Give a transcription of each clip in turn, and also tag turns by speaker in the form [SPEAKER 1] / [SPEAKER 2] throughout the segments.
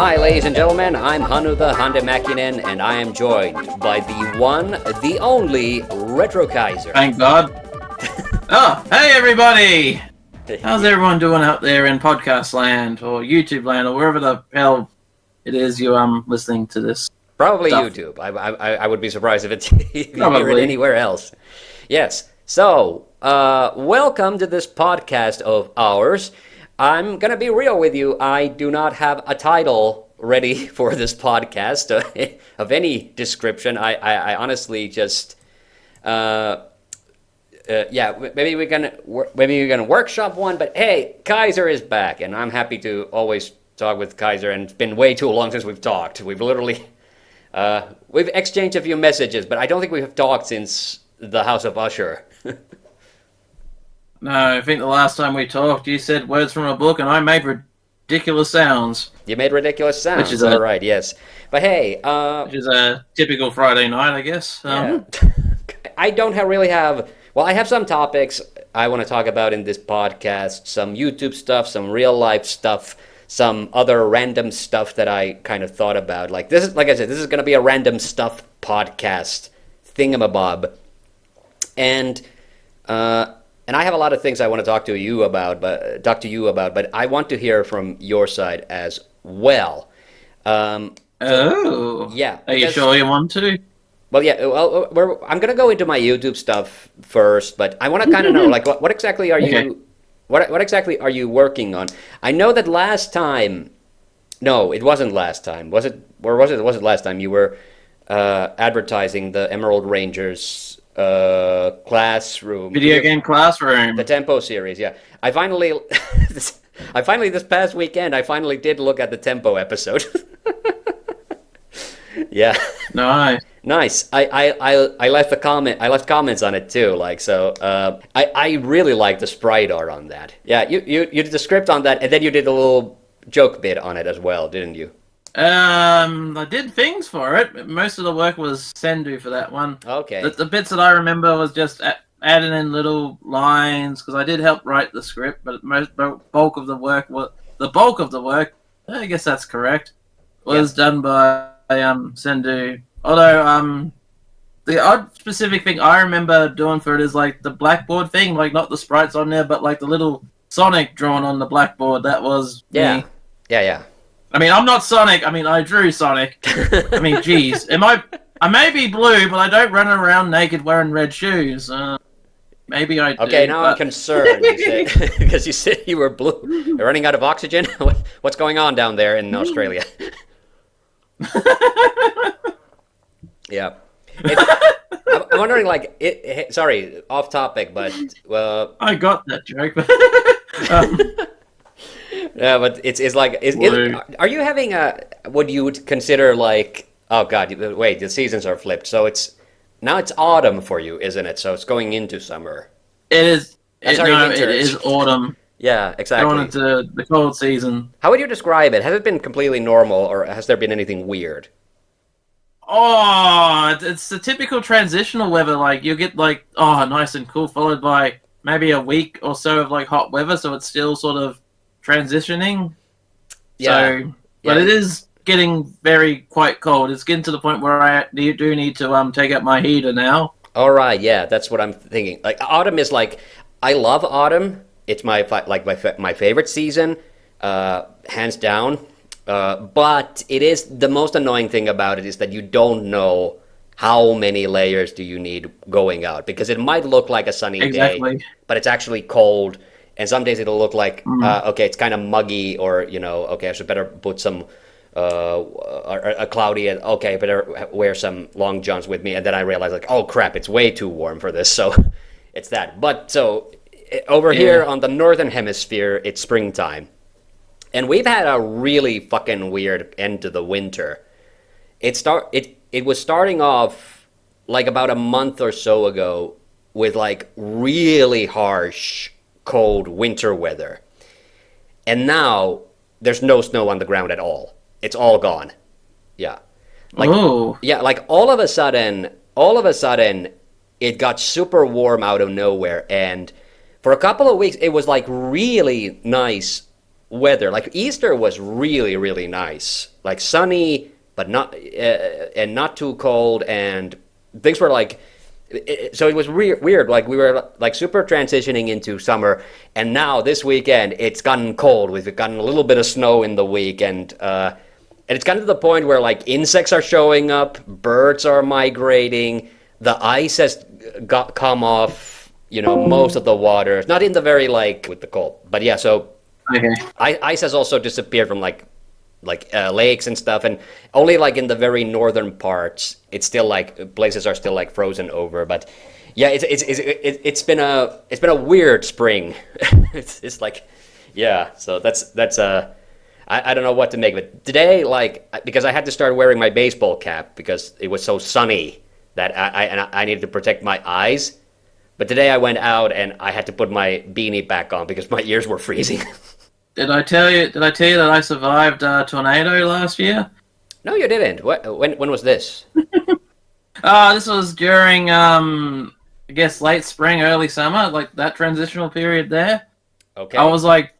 [SPEAKER 1] Hi, ladies and gentlemen, I'm Hannu the Hande Mäkinen, and I am joined by the one, the only Retrokaiser.
[SPEAKER 2] Thank God. Oh, hey everybody! How's everyone doing out there in podcast land, or YouTube land, or wherever the hell it is you listening to this?
[SPEAKER 1] Probably
[SPEAKER 2] stuff.
[SPEAKER 1] YouTube. I would be surprised if you hear it anywhere else. Yes. So, welcome to this podcast of ours. I'm gonna be real with you. I do not have a title ready for this podcast of any description. I honestly just, maybe we can workshop one. But hey, Kaiser is back, and I'm happy to always talk with Kaiser. And it's been way too long since we've talked. We've literally, we've exchanged a few messages, but I don't think we've talked since the House of Usher.
[SPEAKER 2] No, I think the last time we talked, you said words from a book, and I made ridiculous sounds.
[SPEAKER 1] You made ridiculous sounds.
[SPEAKER 2] Which is
[SPEAKER 1] all right, yes. But hey,
[SPEAKER 2] which is a typical Friday night, I guess.
[SPEAKER 1] Yeah. I don't really have. Well, I have some topics I want to talk about in this podcast. Some YouTube stuff, some real life stuff, some other random stuff that I kind of thought about. Like this is, like I said, this is going to be a random stuff podcast thingamabob, and I have a lot of things I want to talk to you about, but I want to hear from your side as well.
[SPEAKER 2] Yeah. Are you sure you want to?
[SPEAKER 1] Well, yeah. Well, I'm gonna go into my YouTube stuff first, but I want to kind of know, like, what exactly are you, what exactly are you working on? I know that last time, no, it wasn't last time. Was it? Or was it? Was it last time you were advertising the Emerald Rangers? Classroom
[SPEAKER 2] video game classroom,
[SPEAKER 1] the Tempo series. Yeah, I finally this past weekend I finally did look at the Tempo episode. Yeah, nice. I left left comments on it too, like, so I really like the sprite art on that. Yeah, you did the script on that, and then you did a little joke bit on it as well, didn't you?
[SPEAKER 2] I did things for it. Most of the work was Sendu for that one.
[SPEAKER 1] Okay.
[SPEAKER 2] The bits that I remember was just adding in little lines, because I did help write the script, but the bulk of the work, I guess that's correct, was done by Sendu. Although the odd specific thing I remember doing for it is like the blackboard thing, like not the sprites on there, but like the little Sonic drawn on the blackboard. That was me.
[SPEAKER 1] Yeah.
[SPEAKER 2] I mean, I'm not Sonic. I mean, I drew Sonic. I mean, geez. I may be blue, but I don't run around naked wearing red shoes. Maybe I do.
[SPEAKER 1] Okay, now I'm concerned, because you said you were blue. You're running out of oxygen? What's going on down there in Australia? Yeah. I'm wondering, like, sorry, off topic, but...
[SPEAKER 2] I got that joke.
[SPEAKER 1] Yeah, but it's like, are you having what you would consider like, oh god, wait, the seasons are flipped, so it's autumn for you, isn't it? So it's going into summer.
[SPEAKER 2] It is. It is autumn.
[SPEAKER 1] Yeah, exactly.
[SPEAKER 2] Going into the cold season.
[SPEAKER 1] How would you describe it? Has it been completely normal, or has there been anything weird?
[SPEAKER 2] Oh, it's the typical transitional weather. Like, you get like, oh, nice and cool, followed by maybe a week or so of like hot weather, so it's still sort of transitioning.
[SPEAKER 1] Yeah.
[SPEAKER 2] So, but it is getting quite cold. It's getting to the point where I do need to take out my heater now.
[SPEAKER 1] All right, yeah, that's what I'm thinking. Like, autumn is like, I love autumn. It's my favorite season, hands down. But it is, the most annoying thing about it is that you don't know how many layers do you need going out, because it might look like a sunny day, but it's actually cold. And some days it'll look like, okay, it's kind of muggy, or, okay, I should better put some, a cloudy, okay, better wear some long johns with me. And then I realize, like, oh crap, it's way too warm for this. So it's that. But so over here on the northern hemisphere, it's springtime. And we've had a really fucking weird end to the winter. It was starting off like about a month or so ago with like really harsh cold winter weather, and now there's no snow on the ground at all. It's all gone. Yeah, like like all of a sudden it got super warm out of nowhere, and for a couple of weeks it was like really nice weather. Like Easter was really, really nice, like sunny, but not and not too cold, and things were like. So it was weird. Like we were like super transitioning into summer, and now this weekend it's gotten cold. We've gotten a little bit of snow in the week, and it's gotten to the point where like insects are showing up, birds are migrating, the ice has come off. You know, most of the water. Not in the very like with the cold, but yeah. So
[SPEAKER 2] Okay.
[SPEAKER 1] ice has also disappeared from like lakes and stuff, and only like in the very northern parts it's still like places are still like frozen over. But yeah, it's been a weird spring. It's like, yeah, so that's I don't know what to make of it today, like because I had to start wearing my baseball cap because it was so sunny that I needed to protect my eyes. But today I went out and I had to put my beanie back on because my ears were freezing.
[SPEAKER 2] Did I tell you that I survived a tornado last year?
[SPEAKER 1] No, you didn't. When was this?
[SPEAKER 2] This was during I guess late spring, early summer, like that transitional period there.
[SPEAKER 1] Okay.
[SPEAKER 2] I was like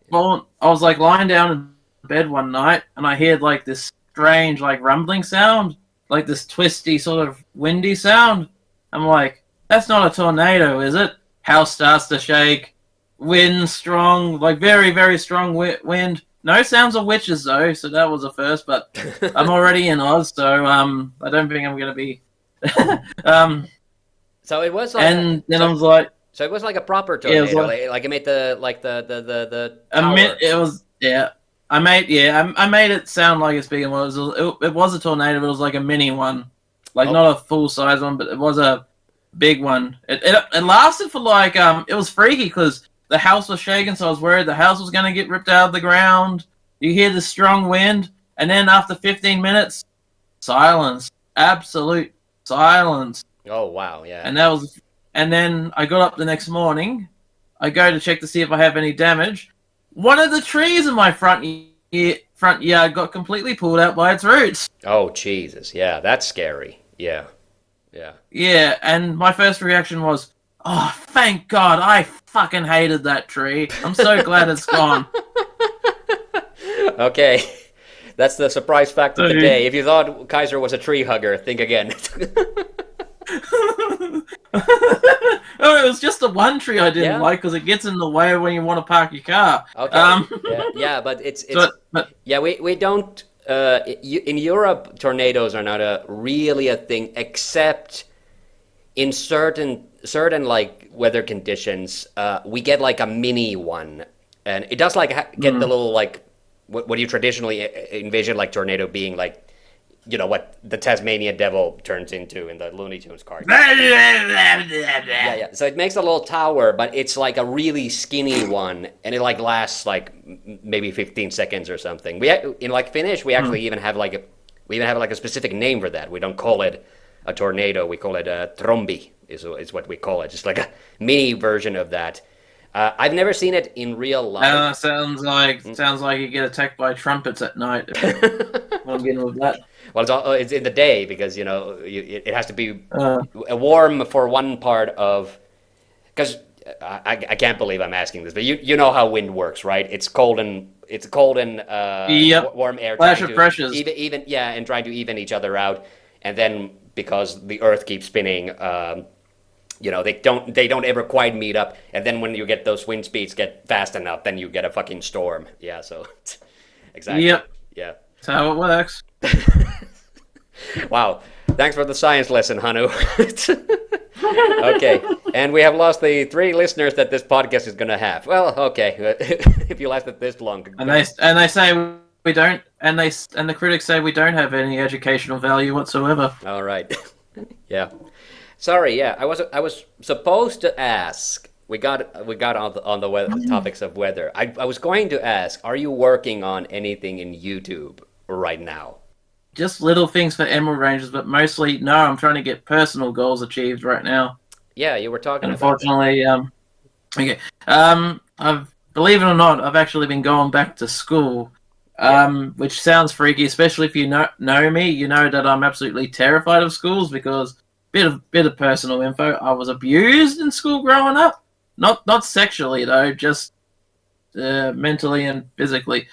[SPEAKER 2] lying down in bed one night and I heard like this strange like rumbling sound, like this twisty sort of windy sound. I'm like, that's not a tornado, is it? House starts to shake. Wind strong, like very, very strong wind. No sounds of witches though, so that was a first. But I'm already in Oz, so I don't think I'm gonna be.
[SPEAKER 1] So it was like,
[SPEAKER 2] and then I was like,
[SPEAKER 1] so it was like a proper tornado,
[SPEAKER 2] yeah, it was
[SPEAKER 1] like it made the
[SPEAKER 2] I
[SPEAKER 1] tower.
[SPEAKER 2] it was I made it sound like it's big and it was a tornado, but it was like a mini one, like not a full size one, but it was a big one. It lasted for like it was freaky because the house was shaking, so I was worried the house was gonna get ripped out of the ground. You hear the strong wind, and then after 15 minutes, silence, absolute silence.
[SPEAKER 1] Oh wow, yeah.
[SPEAKER 2] And then I got up the next morning. I go to check to see if I have any damage. One of the trees in my front yard got completely pulled out by its roots.
[SPEAKER 1] Oh Jesus, yeah, that's scary. Yeah, yeah.
[SPEAKER 2] Yeah, and my first reaction was, oh, thank God, I fucking hated that tree. I'm so glad it's gone.
[SPEAKER 1] Okay, that's the surprise fact of the day. If you thought Kaiser was a tree hugger, think again.
[SPEAKER 2] Oh, it was just the one tree I didn't like because it gets in the way when you want to park your car.
[SPEAKER 1] Okay. Yeah, but it's yeah, we don't. In Europe, tornadoes are not really a thing, except in certain like weather conditions. We get like a mini one, and it does like get the little like what you traditionally envision like tornado being like. You know what the Tasmanian devil turns into in the Looney Tunes cartoon. Yeah. So it makes a little tower, but it's like a really skinny one, and it like lasts like maybe 15 seconds or something. In like Finnish, we actually even have like a specific name for that. We don't call it a tornado. We call it a trombi. Is what we call it. Just like a mini version of that. I've never seen it in real life.
[SPEAKER 2] Sounds like you get attacked by trumpets at night. I'm getting with that.
[SPEAKER 1] Well, it's in the day because you know it has to be warm for one part of. Because I can't believe I'm asking this, but you know how wind works, right? It's cold and warm air.
[SPEAKER 2] Flash of pressures.
[SPEAKER 1] Even and trying to even each other out, and then because the Earth keeps spinning. You know, they don't ever quite meet up, and then when you get those wind speeds get fast enough, then you get a fucking storm. Yeah, so exactly.
[SPEAKER 2] Yep.
[SPEAKER 1] Yeah.
[SPEAKER 2] That's how it works.
[SPEAKER 1] Wow. Thanks for the science lesson, Hannu. Okay. And we have lost the 3 listeners that this podcast is going to have. Well, okay. If you lasted this long.
[SPEAKER 2] And they say we don't, and the critics say we don't have any educational value whatsoever.
[SPEAKER 1] All right. Yeah. Sorry, yeah. I was supposed to ask. We got on the weather, topics of weather. I was going to ask, are you working on anything in YouTube right now?
[SPEAKER 2] Just little things for Emerald Rangers, but mostly no. I'm trying to get personal goals achieved right now.
[SPEAKER 1] Yeah, you were talking.
[SPEAKER 2] Unfortunately, okay. I've believe it or not, I've actually been going back to school. Which sounds freaky, especially if you know me. You know that I'm absolutely terrified of schools because bit of personal info. I was abused in school growing up. Not sexually though, just mentally and physically.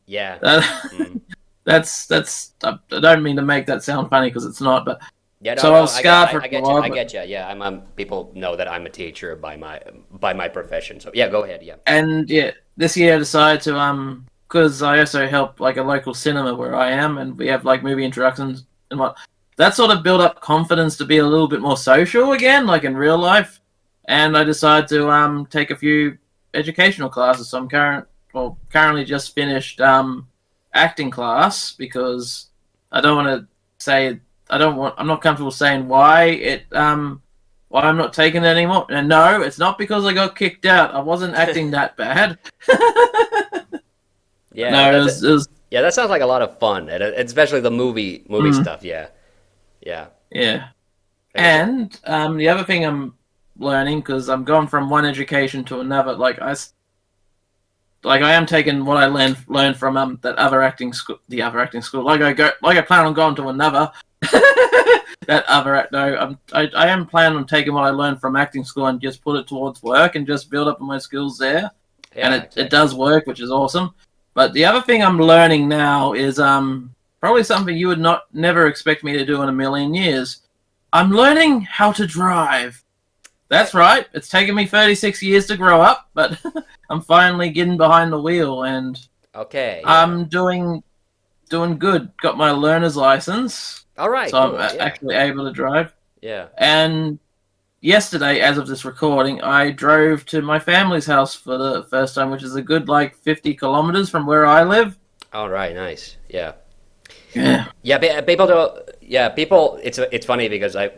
[SPEAKER 1] Yeah.
[SPEAKER 2] That's. I don't mean to make that sound funny because it's not, but
[SPEAKER 1] Yeah, no,
[SPEAKER 2] so I
[SPEAKER 1] no,
[SPEAKER 2] was scarred for
[SPEAKER 1] I
[SPEAKER 2] a
[SPEAKER 1] get you,
[SPEAKER 2] while,
[SPEAKER 1] I
[SPEAKER 2] but
[SPEAKER 1] get you. Yeah, people know that I'm a teacher by my profession. So yeah, go ahead. Yeah.
[SPEAKER 2] and yeah, this year I decided to because I also help like a local cinema where I am, and we have like movie introductions and what. That sort of built up confidence to be a little bit more social again, like in real life. And I decided to take a few educational classes. So currently just finished acting class because I don't want to say I'm not comfortable saying why I'm not taking it anymore. And no, it's not because I got kicked out. I wasn't acting that bad.
[SPEAKER 1] Yeah,
[SPEAKER 2] No, it was
[SPEAKER 1] yeah, that sounds like a lot of fun, and especially the movie
[SPEAKER 2] mm,
[SPEAKER 1] stuff. Yeah, yeah.
[SPEAKER 2] yeah.
[SPEAKER 1] I guess it,
[SPEAKER 2] And the other thing I'm learning because I'm going from one education to another. Like I am taking what I learned from that other acting school, the other acting school. Like I plan on going to another. That other no, I am planning on taking what I learned from acting school and just put it towards work and just build up my skills there. And
[SPEAKER 1] yeah,
[SPEAKER 2] it
[SPEAKER 1] exactly.
[SPEAKER 2] does work, which is awesome. But the other thing I'm learning now is probably something you would not never expect me to do in a million years. I'm learning how to drive. That's right. It's taken me 36 years to grow up, but I'm finally getting behind the wheel and
[SPEAKER 1] Okay, yeah.
[SPEAKER 2] I'm doing good. Got my learner's license,
[SPEAKER 1] All right,
[SPEAKER 2] so I'm
[SPEAKER 1] cool. Yeah,
[SPEAKER 2] actually able to drive.
[SPEAKER 1] yeah.
[SPEAKER 2] And yesterday, as of this recording, I drove to my family's house for the first time, which is a good like 50 kilometers from where I live.
[SPEAKER 1] All right, nice. Yeah.
[SPEAKER 2] Yeah.
[SPEAKER 1] Yeah, people don't. Yeah, people. It's funny because I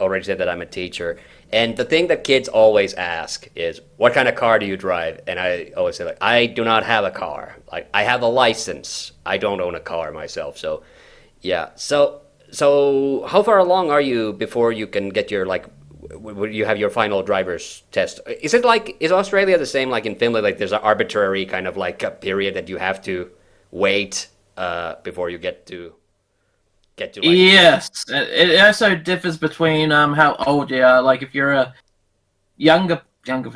[SPEAKER 1] already said that I'm a teacher, and the thing that kids always ask is, "What kind of car do you drive?" And I always say like, "I do not have a car. Like I have a license. I don't own a car myself." So, yeah. So how far along are you before you can get your like? You have your final driver's test? Is it like is Australia the same like in Finland? Like there's an arbitrary kind of like a period that you have to wait before you get to like
[SPEAKER 2] Yes. It also differs between how old you are. Like if you're a younger,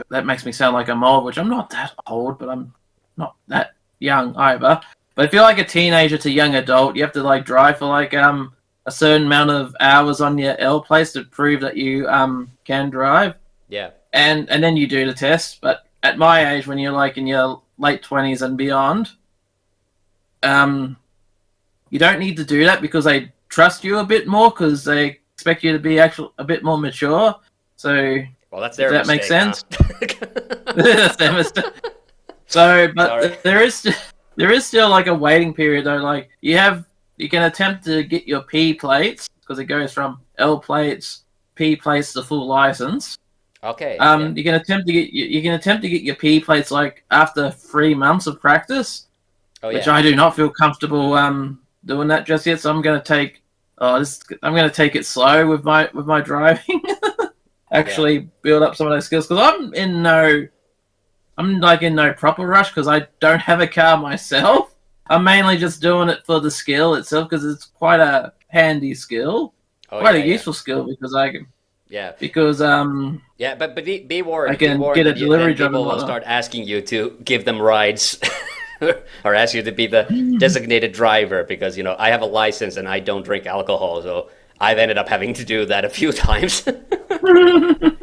[SPEAKER 2] that makes me sound like I'm old, which I'm not that old, but I'm not that young either. But if you're like a teenager to young adult, you have to like drive for like a certain amount of hours on your L place to prove that you can drive,
[SPEAKER 1] yeah.
[SPEAKER 2] and then you do the test. But at my age, when you're like in your late 20s and beyond, um, you don't need to do that because they trust you a bit more because they expect you to be actually a bit more mature. So
[SPEAKER 1] Well, that's
[SPEAKER 2] if
[SPEAKER 1] their
[SPEAKER 2] that makes
[SPEAKER 1] mistake, huh?
[SPEAKER 2] sense. That's their mistake. So,
[SPEAKER 1] Sorry.
[SPEAKER 2] but there is still like a waiting period though. Like you can attempt to get your P plates because it goes from L plates, P plates to full license.
[SPEAKER 1] Okay, yeah.
[SPEAKER 2] You can attempt to get your P plates like after 3 months of practice,
[SPEAKER 1] Oh
[SPEAKER 2] which
[SPEAKER 1] yeah.
[SPEAKER 2] I do not feel comfortable doing that just yet. So I'm gonna take it slow with my driving.
[SPEAKER 1] Yeah.
[SPEAKER 2] Actually build up some of those skills because I'm like in no proper rush because I don't have a car myself. I'm mainly just doing it for the skill itself because it's quite a handy skill,
[SPEAKER 1] Oh
[SPEAKER 2] quite a
[SPEAKER 1] yeah, yeah.
[SPEAKER 2] useful skill because I can
[SPEAKER 1] Yeah.
[SPEAKER 2] because
[SPEAKER 1] Yeah, but
[SPEAKER 2] I
[SPEAKER 1] be
[SPEAKER 2] can
[SPEAKER 1] warned
[SPEAKER 2] get a
[SPEAKER 1] that then
[SPEAKER 2] delivery job and
[SPEAKER 1] people will
[SPEAKER 2] whatnot.
[SPEAKER 1] start asking you to give them rides or ask you to be the designated driver because, I have a license and I don't drink alcohol, so I've ended up having to do that a few times.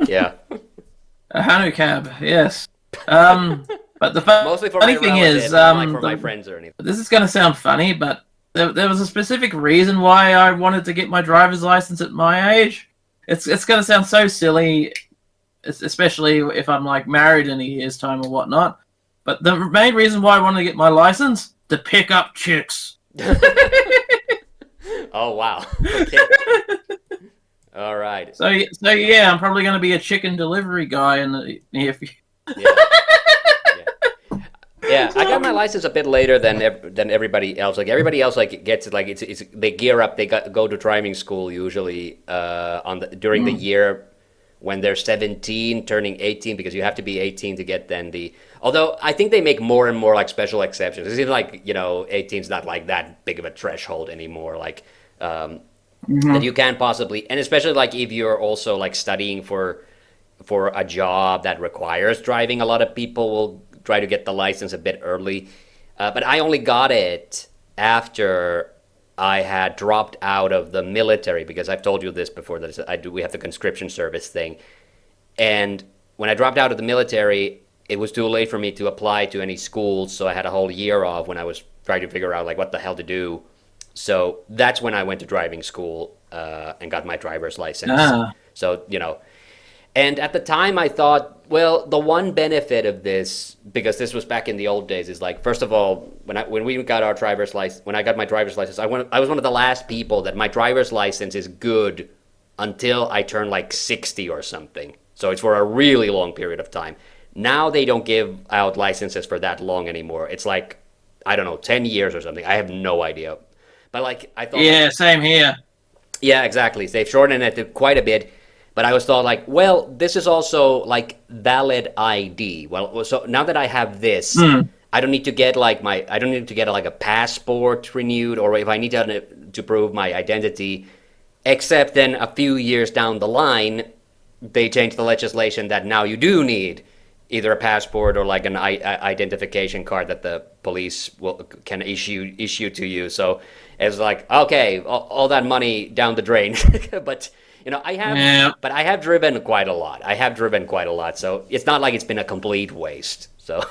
[SPEAKER 1] Yeah.
[SPEAKER 2] A Hannu cab, yes. But the
[SPEAKER 1] Mostly for my
[SPEAKER 2] funny thing is,
[SPEAKER 1] relatives, not like for my friends or anything.
[SPEAKER 2] this is going to sound funny, but there was a specific reason why I wanted to get my driver's license at my age. It's going to sound so silly, especially if I'm like married in a year's time or whatnot. But the main reason why I wanted to get my license to pick up chicks.
[SPEAKER 1] Oh, wow. Okay. All right.
[SPEAKER 2] So yeah, I'm probably going to be a chicken delivery guy in the near future.
[SPEAKER 1] Yeah. Yeah, I got my license a bit later than everybody else. Like everybody else, like gets it. Like it's they gear up. They go to driving school usually during the year when they're 17, turning 18, because you have to be 18 to get then the. Although I think they make more and more like special exceptions. It's even like 18 is not like that big of a threshold anymore. Like that you can possibly, and especially like if you're also like studying for a job that requires driving, a lot of people will try to get the license a bit early. But I only got it after I had dropped out of the military, because I've told you this before, that we have the conscription service thing. And when I dropped out of the military, it was too late for me to apply to any schools, so I had a whole year off when I was trying to figure out like what the hell to do. So that's when I went to driving school and got my driver's license. So, and at the time I thought, well, the one benefit of this, because this was back in the old days, is like, first of all, when I got my driver's license, I was one of the last people that my driver's license is good until I turn like 60 or something. So it's for a really long period of time. Now they don't give out licenses for that long anymore. It's like, I don't know, 10 years or something. I have no idea. But like, I thought...
[SPEAKER 2] Yeah, same here.
[SPEAKER 1] Yeah, exactly. They've shortened it quite a bit. But I was thought like, well, this is also like valid ID. Well, so now that I have this, I don't need to get like a passport renewed, or if I need to prove my identity, except then a few years down the line, they changed the legislation that now you do need either a passport or like an identification card that the police can issue to you. So it's like, okay, all that money down the drain. But I have driven quite a lot. So it's not like it's been a complete waste. So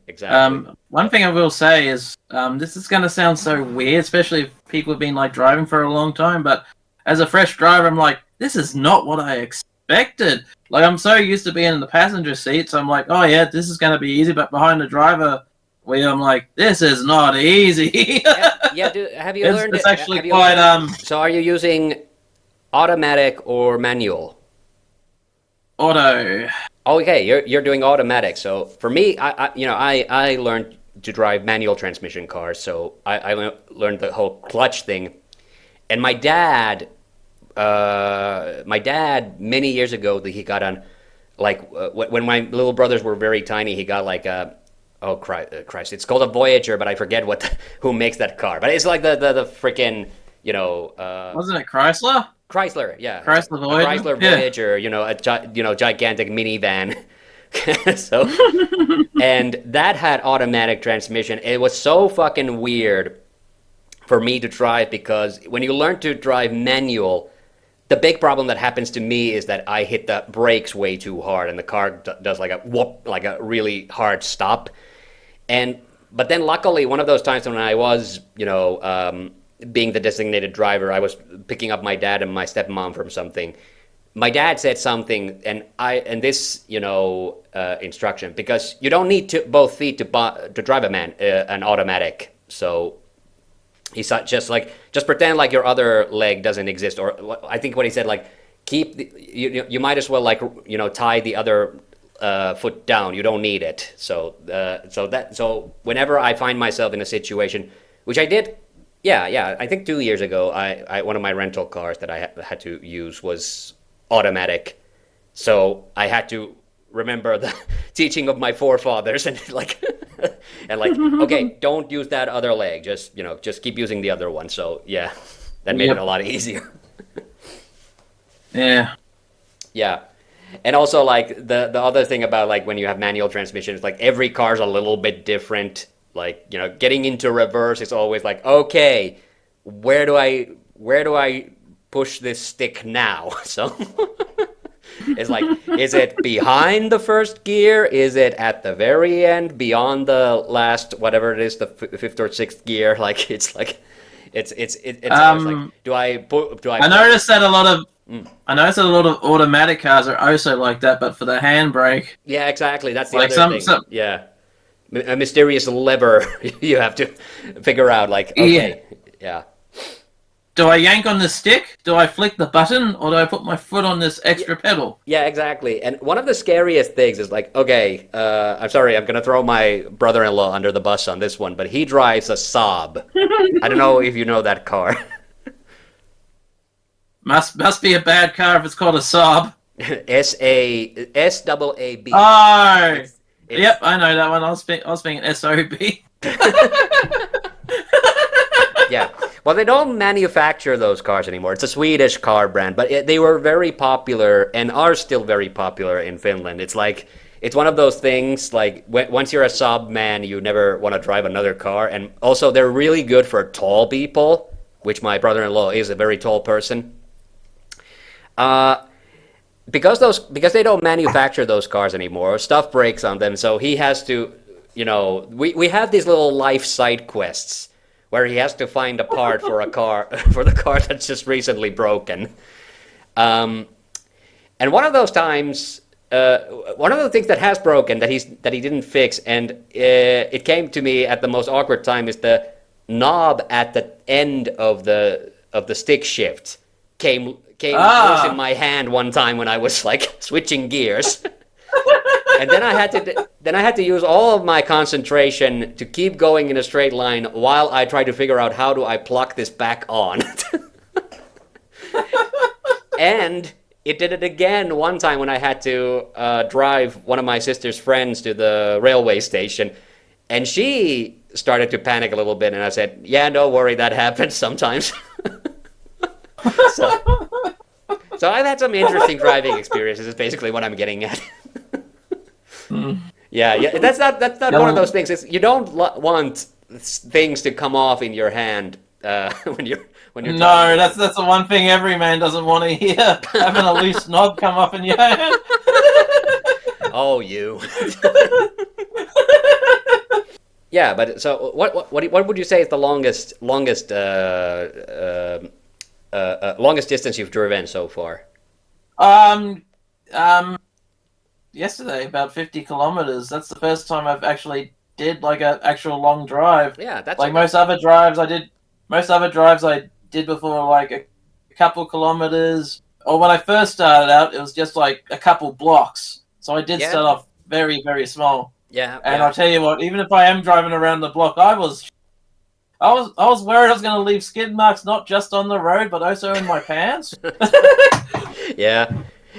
[SPEAKER 1] exactly.
[SPEAKER 2] One thing I will say is this is going to sound so weird, especially if people have been like driving for a long time. But as a fresh driver, I'm like, this is not what I expected. Like, I'm so used to being in the passenger seat, so I'm like, oh yeah, this is going to be easy. But behind the driver wheel, I'm like, this is not easy.
[SPEAKER 1] yeah. Have you learned?
[SPEAKER 2] It's actually quite.
[SPEAKER 1] So, are you using automatic or manual?
[SPEAKER 2] Auto.
[SPEAKER 1] Okay, you're doing automatic. So for me, I learned to drive manual transmission cars. So I learned the whole clutch thing, and my dad many years ago, he got on, like when my little brothers were very tiny, he got like a, oh Christ, it's called a Voyager, but I forget who makes that car. But it's like the freaking,
[SPEAKER 2] wasn't it Chrysler?
[SPEAKER 1] Chrysler, yeah.
[SPEAKER 2] Chrysler Voyager.
[SPEAKER 1] Voyager, a gigantic minivan. So, and that had automatic transmission. It was so fucking weird for me to drive, because when you learn to drive manual, the big problem that happens to me is that I hit the brakes way too hard, and the car does like a whoop, like a really hard stop. But then luckily, one of those times when I was, being the designated driver, I was picking up my dad and my stepmom from something. My dad said something, and this instruction, because you don't need both feet to drive an automatic. So he said just pretend like your other leg doesn't exist, or I think what he said, like, you might as well tie the other foot down. You don't need it. So whenever I find myself in a situation, which I did. Yeah. I think 2 years ago, I one of my rental cars that I had to use was automatic, so I had to remember the teaching of my forefathers and okay, don't use that other leg. Just keep using the other one. So yeah, that made it a lot easier.
[SPEAKER 2] Yeah.
[SPEAKER 1] Yeah. And also, like, the other thing about, like, when you have manual transmission, it's like every car's a little bit different. Like, getting into reverse is always like, okay, where do I push this stick now? So it's like, is it behind the first gear? Is it at the very end, beyond the last, whatever it is, the fifth or sixth gear? Like, it's like, it's always like, do I?
[SPEAKER 2] I noticed that a lot of automatic cars are also like that, but for the handbrake.
[SPEAKER 1] Yeah, exactly. That's the other thing. Yeah. A mysterious lever you have to figure out, like, okay, yeah.
[SPEAKER 2] Do I yank on the stick? Do I flick the button? Or do I put my foot on this extra pedal?
[SPEAKER 1] Yeah, exactly. And one of the scariest things is like, okay, I'm sorry, I'm going to throw my brother-in-law under the bus on this one, but he drives a Saab. I don't know if you know that car. Must
[SPEAKER 2] be a bad car if it's called a Saab.
[SPEAKER 1] S-A-B.
[SPEAKER 2] Oh! Yep, I know that one. I was being an SOB.
[SPEAKER 1] Yeah. Well, they don't manufacture those cars anymore. It's a Swedish car brand, but they were very popular and are still very popular in Finland. It's like, it's one of those things like once you're a sub man, you never want to drive another car. And also, they're really good for tall people, which my brother-in-law is a very tall person. Because they don't manufacture those cars anymore, stuff breaks on them, so he has to, we have these little life side quests where he has to find a part for a car for the car that's just recently broken. And one of those times, one of the things that has broken that he didn't fix, and it came to me at the most awkward time, is the knob at the end of the stick shift came loose in my hand one time when I was like switching gears. And then I had to use all of my concentration to keep going in a straight line while I tried to figure out how do I pluck this back on. And it did it again one time when I had to drive one of my sister's friends to the railway station, and she started to panic a little bit, and I said, "Yeah, don't worry, that happens sometimes." So I've had some interesting driving experiences. Is basically what I'm getting at. Yeah. That's not one of those things. You don't want things to come off in your hand when you're.
[SPEAKER 2] No, that's the one thing every man doesn't want to hear. Having a loose knob come up in your hand.
[SPEAKER 1] Oh, you. Yeah, but so what would you say is the longest distance you've driven so far?
[SPEAKER 2] Yesterday, about 50 kilometers. That's the first time I've actually did like an actual long drive.
[SPEAKER 1] Yeah, that's
[SPEAKER 2] like most other drives I did before, like a couple kilometers. Or when I first started out, it was just like a couple blocks. So I did start off very, very small.
[SPEAKER 1] Yeah.
[SPEAKER 2] And I'll tell you what, even if I am driving around the block, I was worried I was going to leave skid marks not just on the road, but also in my pants.
[SPEAKER 1] Yeah,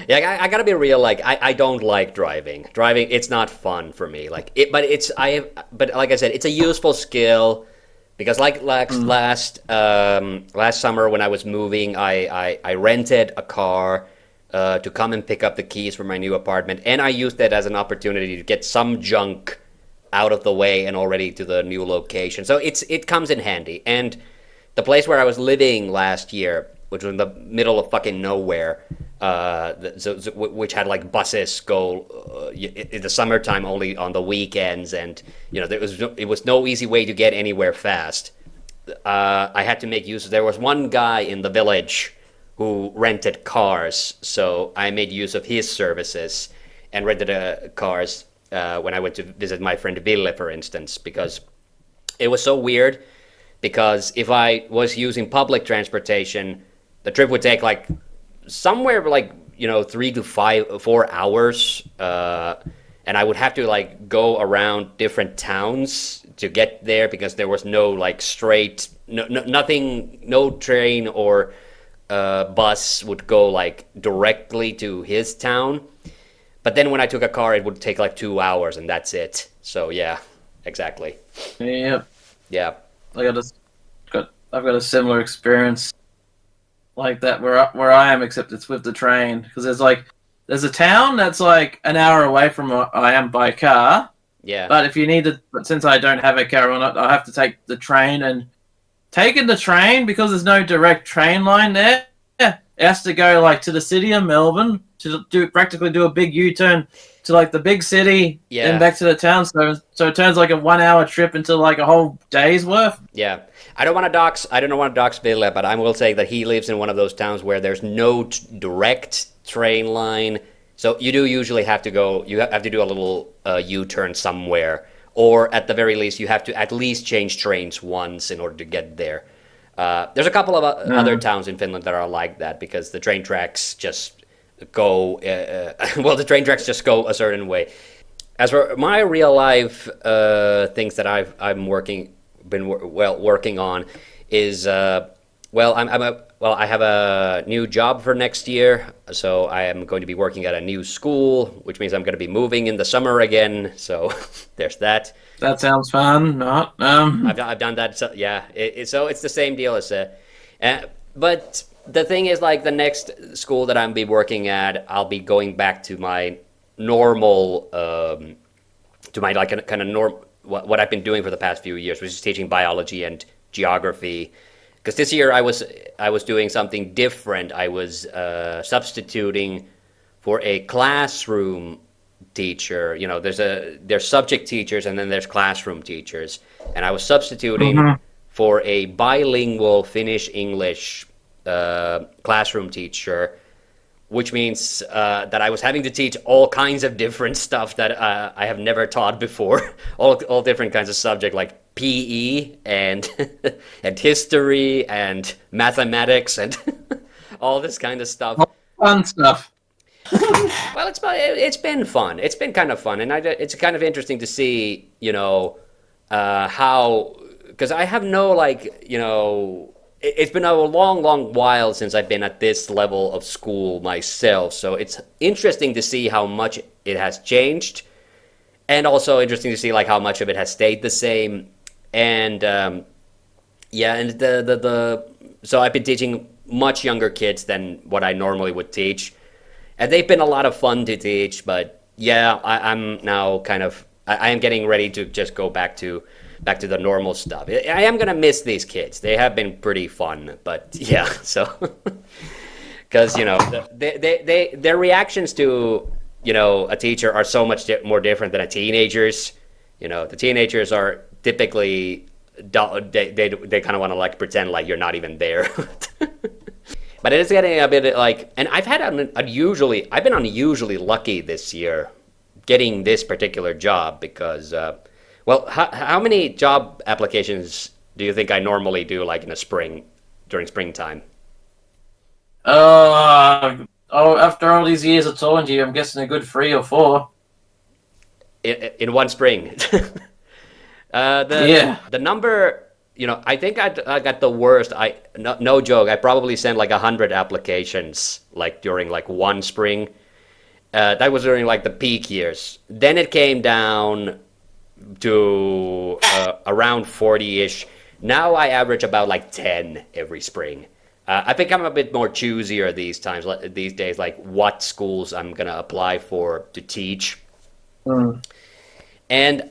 [SPEAKER 1] I gotta be real. Like, I don't like driving. Driving, it's not fun for me. Like it, but like I said, it's a useful skill because last summer when I was moving, I rented a car to come and pick up the keys for my new apartment, and I used that as an opportunity to get some junk out of the way and already to the new location. So it comes in handy. And the place where I was living last year, which was in the middle of fucking nowhere, which had like buses go in the summertime only on the weekends, and it was no easy way to get anywhere fast. I had to make use of. There was one guy in the village who rented cars, so I made use of his services and rented cars when I went to visit my friend Ville, for instance, because it was so weird. Because if I was using public transportation, the trip would take like somewhere like 3 to 4 hours, and I would have to like go around different towns to get there because there was no like straight, nothing, no train or bus would go like directly to his town. But then when I took a car, it would take like 2 hours, and that's it. So yeah, exactly.
[SPEAKER 2] Yeah.
[SPEAKER 1] Yeah.
[SPEAKER 2] I've got a similar experience like that where I am, except it's with the train, because there's a town that's like an hour away from where I am by car.
[SPEAKER 1] Yeah.
[SPEAKER 2] But since I don't have a car on it, I have to take the train, and taking the train, because there's no direct train line there, it has to go like to the city of Melbourne to practically do a big U-turn to like the big city and back to the town. So it turns like a 1 hour trip into like a whole day's worth.
[SPEAKER 1] Yeah. I don't want to dox Ville, but I will say that he lives in one of those towns where there's no direct train line. So you do usually have to do a little U-turn somewhere, or at the very least you have to at least change trains once in order to get there. There's a couple of other towns in Finland that are like that because the train tracks just go the train tracks just go a certain way. As for my real life things that I'm working on is I have a new job for next year, so I am going to be working at a new school, which means I'm going to be moving in the summer again. So there's that.
[SPEAKER 2] That sounds fun.
[SPEAKER 1] I've done that. So, yeah. So it's the same deal as but the thing is, like, the next school that I'll be working at, I'll be going back to my normal to my like kind of norm what I've been doing for the past few years, which is teaching biology and geography. Because this year I was doing something different. I was substituting for a classroom teacher. You know, there's subject teachers and then there's classroom teachers, and I was substituting for a bilingual Finnish English classroom teacher, which means that I was having to teach all kinds of different stuff that I have never taught before, all different kinds of subject like PE and and history and mathematics and all this kind of stuff.
[SPEAKER 2] Fun stuff.
[SPEAKER 1] Well, it's been fun. It's been kind of fun, and it's kind of interesting to see, you know, how, because I have no like, you know, it's been a long while since I've been at this level of school myself. So it's interesting to see how much it has changed, and also interesting to see like how much of it has stayed the same. And yeah, and so I've been teaching much younger kids than what I normally would teach. And they've been a lot of fun to teach, but yeah, I'm now kind of I am getting ready to just go back to the normal stuff. I am gonna miss these kids. They have been pretty fun, but yeah, so because you know their reactions to, you know, a teacher are so much more different than a teenager's. You know, the teenagers are typically they kind of want to like pretend like you're not even there. But it is getting a bit like, and I've been unusually lucky this year getting this particular job because, well, how many job applications do you think I normally do like in the spring, during springtime?
[SPEAKER 2] After all these years of talking to you, I'm guessing a good 3 or 4.
[SPEAKER 1] In one spring. The number, you know, I think I got the worst. No joke. I probably sent like 100 applications like during like one spring. That was during like the peak years. Then it came down to around 40-ish. Now I average about like 10 every spring. I think I'm a bit more choosier these days, like what schools I'm gonna apply for to teach. And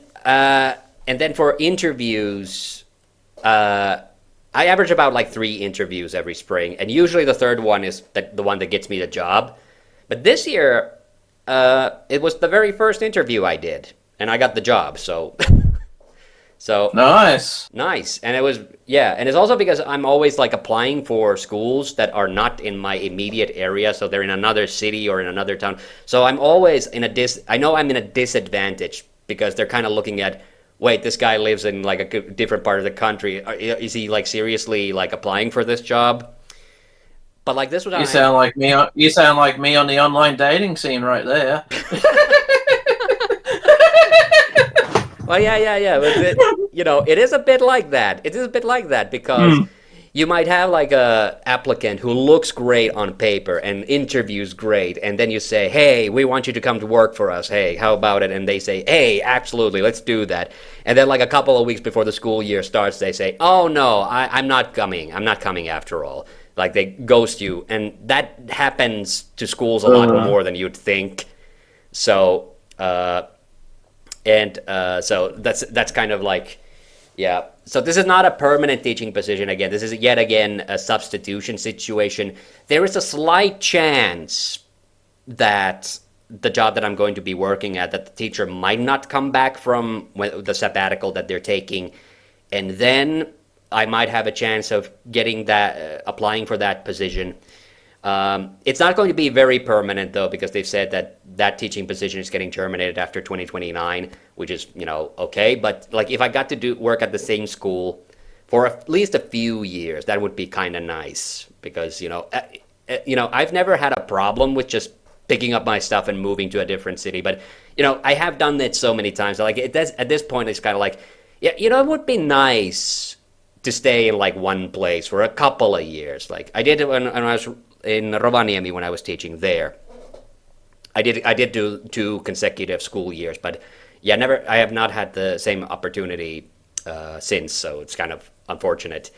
[SPEAKER 1] then for interviews, I average about like 3 interviews every spring, and usually the third one is the one that gets me the job. But this year, it was the very first interview I did, and I got the job. So, so
[SPEAKER 2] nice.
[SPEAKER 1] And it was, yeah, and it's also because I'm always like applying for schools that are not in my immediate area, so they're in another city or in another town. So I'm always I know I'm in a disadvantage because they're kind of looking at, wait, this guy lives in like a different part of the country. Is he like seriously like applying for this job? But like this was
[SPEAKER 2] you sound like me on the online dating scene right there.
[SPEAKER 1] Well, yeah. But you know, it is a bit like that. It is a bit like that because you might have like a applicant who looks great on paper and interviews great, and then you say, hey, we want you to come to work for us. Hey, how about it? And they say, hey, absolutely, let's do that. And then like a couple of weeks before the school year starts, they say, oh no, I'm not coming. I'm not coming after all. Like they ghost you, and that happens to schools a lot more than you'd think. So, so that's kind of like, yeah. So this is not a permanent teaching position again. This is yet again a substitution situation. There is a slight chance that the job that I'm going to be working at, that the teacher might not come back from the sabbatical that they're taking, and then I might have a chance of getting that, applying for that position. It's not going to be very permanent though, because they've said that teaching position is getting terminated after 2029, which is, you know, okay. But like if I got to work at the same school for at least a few years, that would be kind of nice, because you know, I've never had a problem with just picking up my stuff and moving to a different city. But you know, I have done it so many times. Like at this point, it's kind of like, yeah, you know, it would be nice to stay in like one place for a couple of years. Like I did when I was in Rovaniemi when I was teaching there. I did do 2 consecutive school years, but yeah, I have not had the same opportunity since, so it's kind of unfortunate.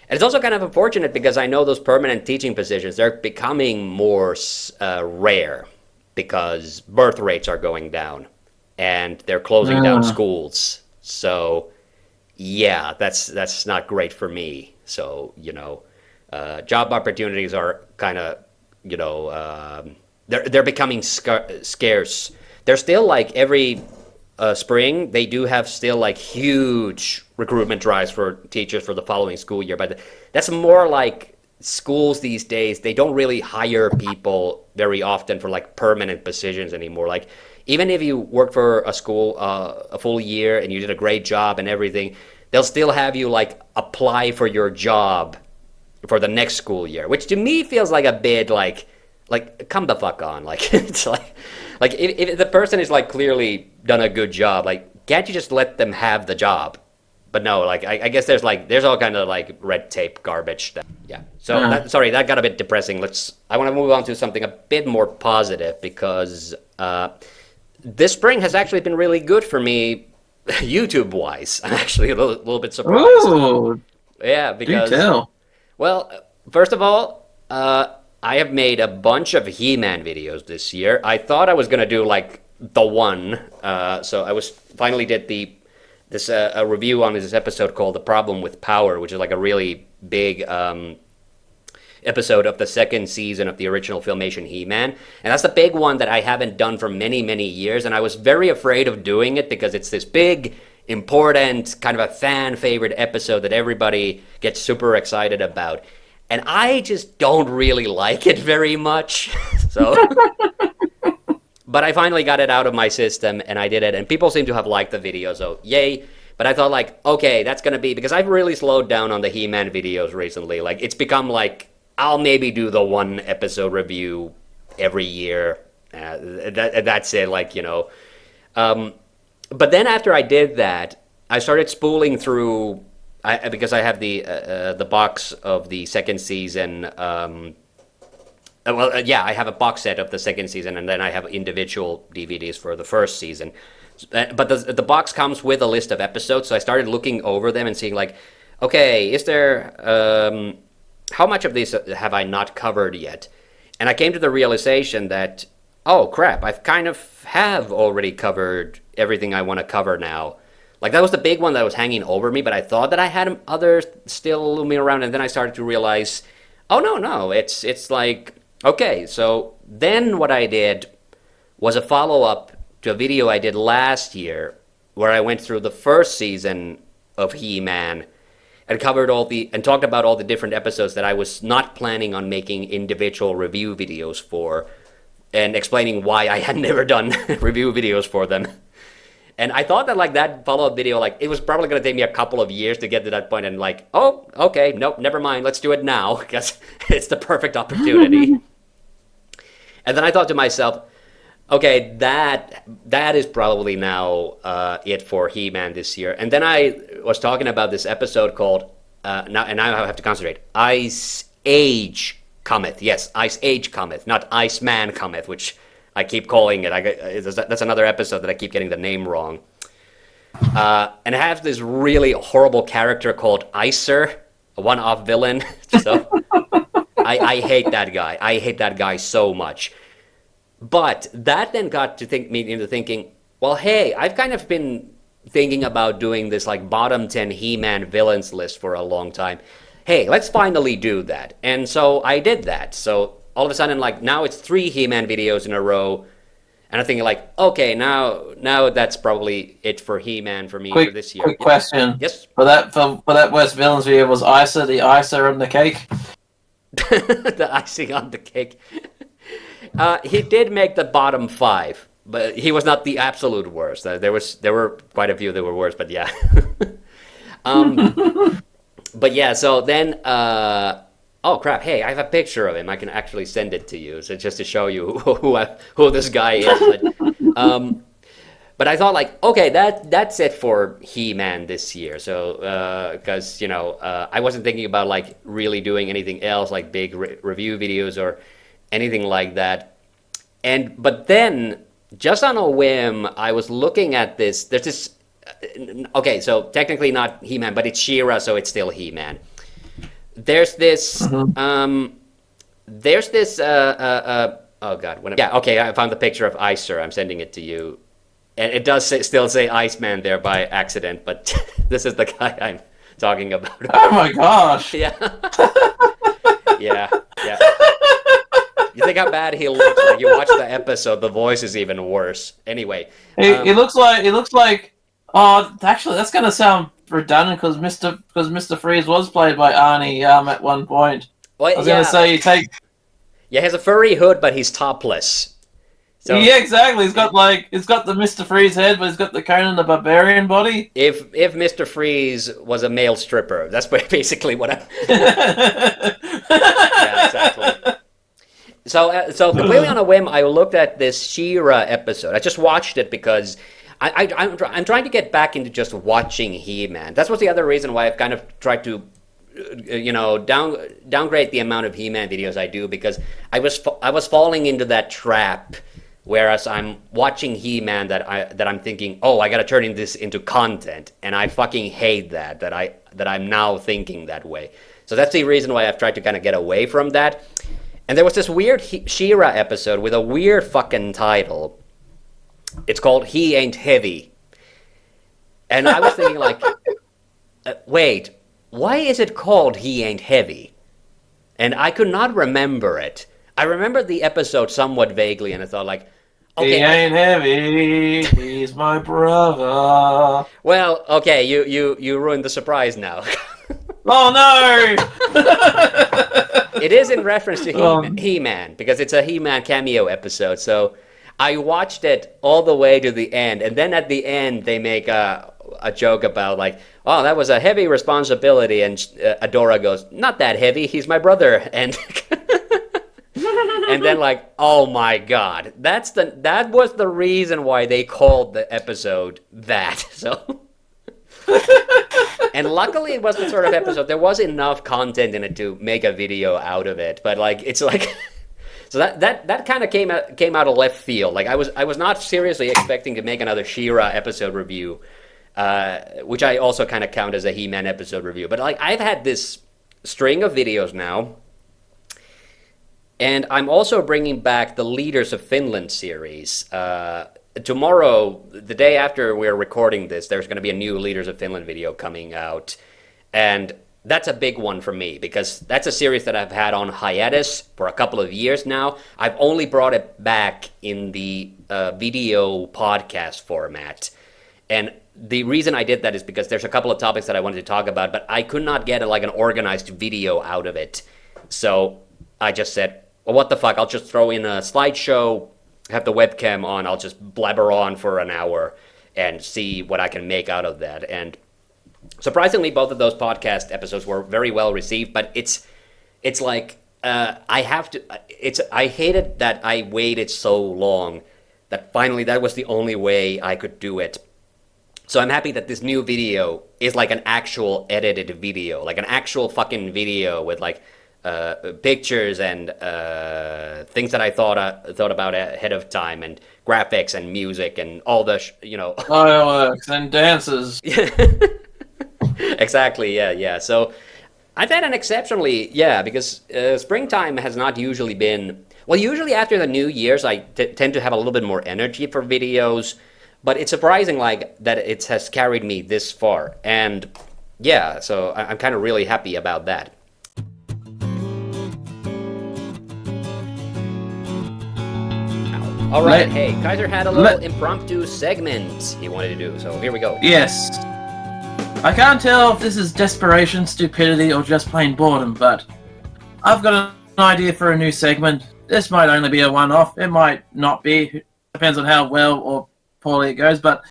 [SPEAKER 1] And it's also kind of unfortunate because I know those permanent teaching positions, they're becoming more rare. because birth rates are going down and they're closing down schools. So yeah, that's not great for me. So, job opportunities are kind of, they're becoming scarce. They're still like every spring, they do have still like huge recruitment drives for teachers for the following school year, but that's more like schools these days. They don't really hire people very often for like permanent positions anymore. Like even if you work for a school a full year and you did a great job and everything, they'll still have you like apply for your job for the next school year, which to me feels like a bit like come the fuck on. Like it's like if the person is like clearly done a good job, like can't you just let them have the job? But no, like I guess there's all kind of like red tape garbage. Yeah. So that got a bit depressing. I want to move on to something a bit more positive because this spring has actually been really good for me, YouTube wise. I'm actually a little bit surprised.
[SPEAKER 2] Ooh.
[SPEAKER 1] Yeah, because
[SPEAKER 2] Do tell.
[SPEAKER 1] Well, first of all, I have made a bunch of He-Man videos this year. I thought I was gonna do like the one, so I finally did this a review on this episode called "The Problem with Power," which is like a really big episode of the second season of the original Filmation He-Man, and that's the big one that I haven't done for many, many years, and I was very afraid of doing it because it's this big, important, kind of a fan favorite episode that everybody gets super excited about, and I just don't really like it very much. So. But I finally got it out of my system, and I did it, and people seem to have liked the video, so yay. But I thought, like, okay, that's going to be... Because I've really slowed down on the He-Man videos recently. Like, it's become, like, I'll maybe do the one episode review every year. That's it, like, But then after I did that, I started spooling through... because I have the box of the second season... I have a box set of the second season, and then I have individual DVDs for the first season. But the box comes with a list of episodes, so I started looking over them and seeing, like, okay, is there... how much of these have I not covered yet? And I came to the realization that, oh, crap, I've kind of have already covered everything I want to cover now. Like, that was the big one that was hanging over me, but I thought that I had others still looming around, and then I started to realize, oh, no, it's like... Okay, so then what I did was a follow-up to a video I did last year where I went through the first season of He-Man and talked about all the different episodes that I was not planning on making individual review videos for, and explaining why I had never done review videos for them. And I thought that, like, that follow-up video, like, it was probably going to take me a couple of years to get to that point, and like, oh, okay, nope, never mind, let's do it now, because it's the perfect opportunity. And then I thought to myself, okay, that is probably now it for He-Man this year. And then I was talking about this episode called, now I have to concentrate, Ice Age Cometh. Yes, Ice Age Cometh, not Iceman Cometh, which... I keep calling it. That's another episode that I keep getting the name wrong. And it has this really horrible character called Icer, a one-off villain. So I hate that guy. I hate that guy so much. But that then got to me into thinking, well, hey, I've kind of been thinking about doing this like bottom 10 He-Man villains list for a long time. Hey, let's finally do that. And so I did that. So all of a sudden, like, now it's 3 He-Man videos in a row, and I'm thinking, like, okay, now that's probably it for He-Man for me for this year.
[SPEAKER 2] Quick question.
[SPEAKER 1] Yes?
[SPEAKER 2] For that West Villains video, was Icer the icer on the cake?
[SPEAKER 1] The icing on the cake. He did make the bottom 5, but he was not the absolute worst. There were quite a few that were worse, but yeah. But yeah, so then... oh crap! Hey, I have a picture of him. I can actually send it to you, so just to show you who this guy is. But I thought, like, okay, that's it for He-Man this year. So because I wasn't thinking about like really doing anything else, like big review videos or anything like that. But then, just on a whim, I was looking at this. There's this. Okay, so technically not He-Man, but it's She-Ra, so it's still He-Man. There's this Oh God. Yeah. Okay. I found the picture of Icer. I'm sending it to you, and it does still say Iceman there by accident, but this is the guy I'm talking about.
[SPEAKER 2] Oh my gosh.
[SPEAKER 1] Yeah. Yeah. Yeah. You think how bad he looks? Like you watch the episode, the voice is even worse. Anyway,
[SPEAKER 2] He looks like. Oh, actually, that's gonna sound redundant because Mr. Freeze was played by Arnie at one point.
[SPEAKER 1] well,
[SPEAKER 2] I was gonna say you take.
[SPEAKER 1] Yeah, he has a furry hood, but he's topless. So
[SPEAKER 2] Yeah, exactly. He's got the Mr. Freeze head, but he's got the Conan the Barbarian body.
[SPEAKER 1] if Mr. Freeze was a male stripper, that's basically what I'm. Yeah, exactly. So completely on a whim, I looked at this She-Ra episode. I just watched it because I'm trying to get back into just watching He-Man. That's what's the other reason why I've kind of tried to, downgrade the amount of He-Man videos I do, because I was falling into that trap. Whereas I'm watching He-Man that I'm thinking, oh, I gotta turn this into content, and I fucking hate that I'm now thinking that way. So that's the reason why I've tried to kind of get away from that. And there was this weird She-Ra episode with a weird fucking title. It's called He Ain't Heavy. And I was thinking like, wait, why is it called He Ain't Heavy? And I could not remember it. I remember the episode somewhat vaguely, and I thought like, okay,
[SPEAKER 2] he ain't heavy, he's my brother.
[SPEAKER 1] Well, okay, you ruined the surprise now.
[SPEAKER 2] Oh no!
[SPEAKER 1] It is in reference to He-Man, because it's a He-Man cameo episode. So I watched it all the way to the end, and then at the end they make a joke about like, oh, that was a heavy responsibility, and Adora goes, not that heavy, he's my brother, and and then like, oh my God, that was the reason why they called the episode that. So. And luckily it was the sort of episode, there was enough content in it to make a video out of it, but like it's like so that kind of came out of left field. Like I was not seriously expecting to make another She-Ra episode review, which I also kind of count as a He-Man episode review, but like I've had this string of videos now, and I'm also bringing back the Leaders of Finland series. Tomorrow, the day after we're recording this, there's going to be a new Leaders of Finland video coming out. And that's a big one for me, because that's a series that I've had on hiatus for a couple of years now. I've only brought it back in the video podcast format. And the reason I did that is because there's a couple of topics that I wanted to talk about, but I could not get like an organized video out of it. So I just said, well, what the fuck, I'll just throw in a slideshow, have the webcam on, I'll just blabber on for an hour and see what I can make out of that. And surprisingly, both of those podcast episodes were very well received, but it's like, I hated that I waited so long that finally that was the only way I could do it. So I'm happy that this new video is like an actual edited video, like an actual fucking video with like pictures and things that I thought about ahead of time, and graphics and music and all the
[SPEAKER 2] fireworks and dances.
[SPEAKER 1] Exactly, yeah. So I've had an exceptionally, because springtime has not usually been, well, usually after the New Year's I tend to have a little bit more energy for videos, but it's surprising like that it has carried me this far, and yeah, so I'm kind of really happy about that. All right, hey, Kaiser had a little impromptu segment he wanted to do, so here we go.
[SPEAKER 2] Yes. I can't tell if this is desperation, stupidity, or just plain boredom, but I've got an idea for a new segment. This might only be a one-off, it might not be, depends on how well or poorly it goes, but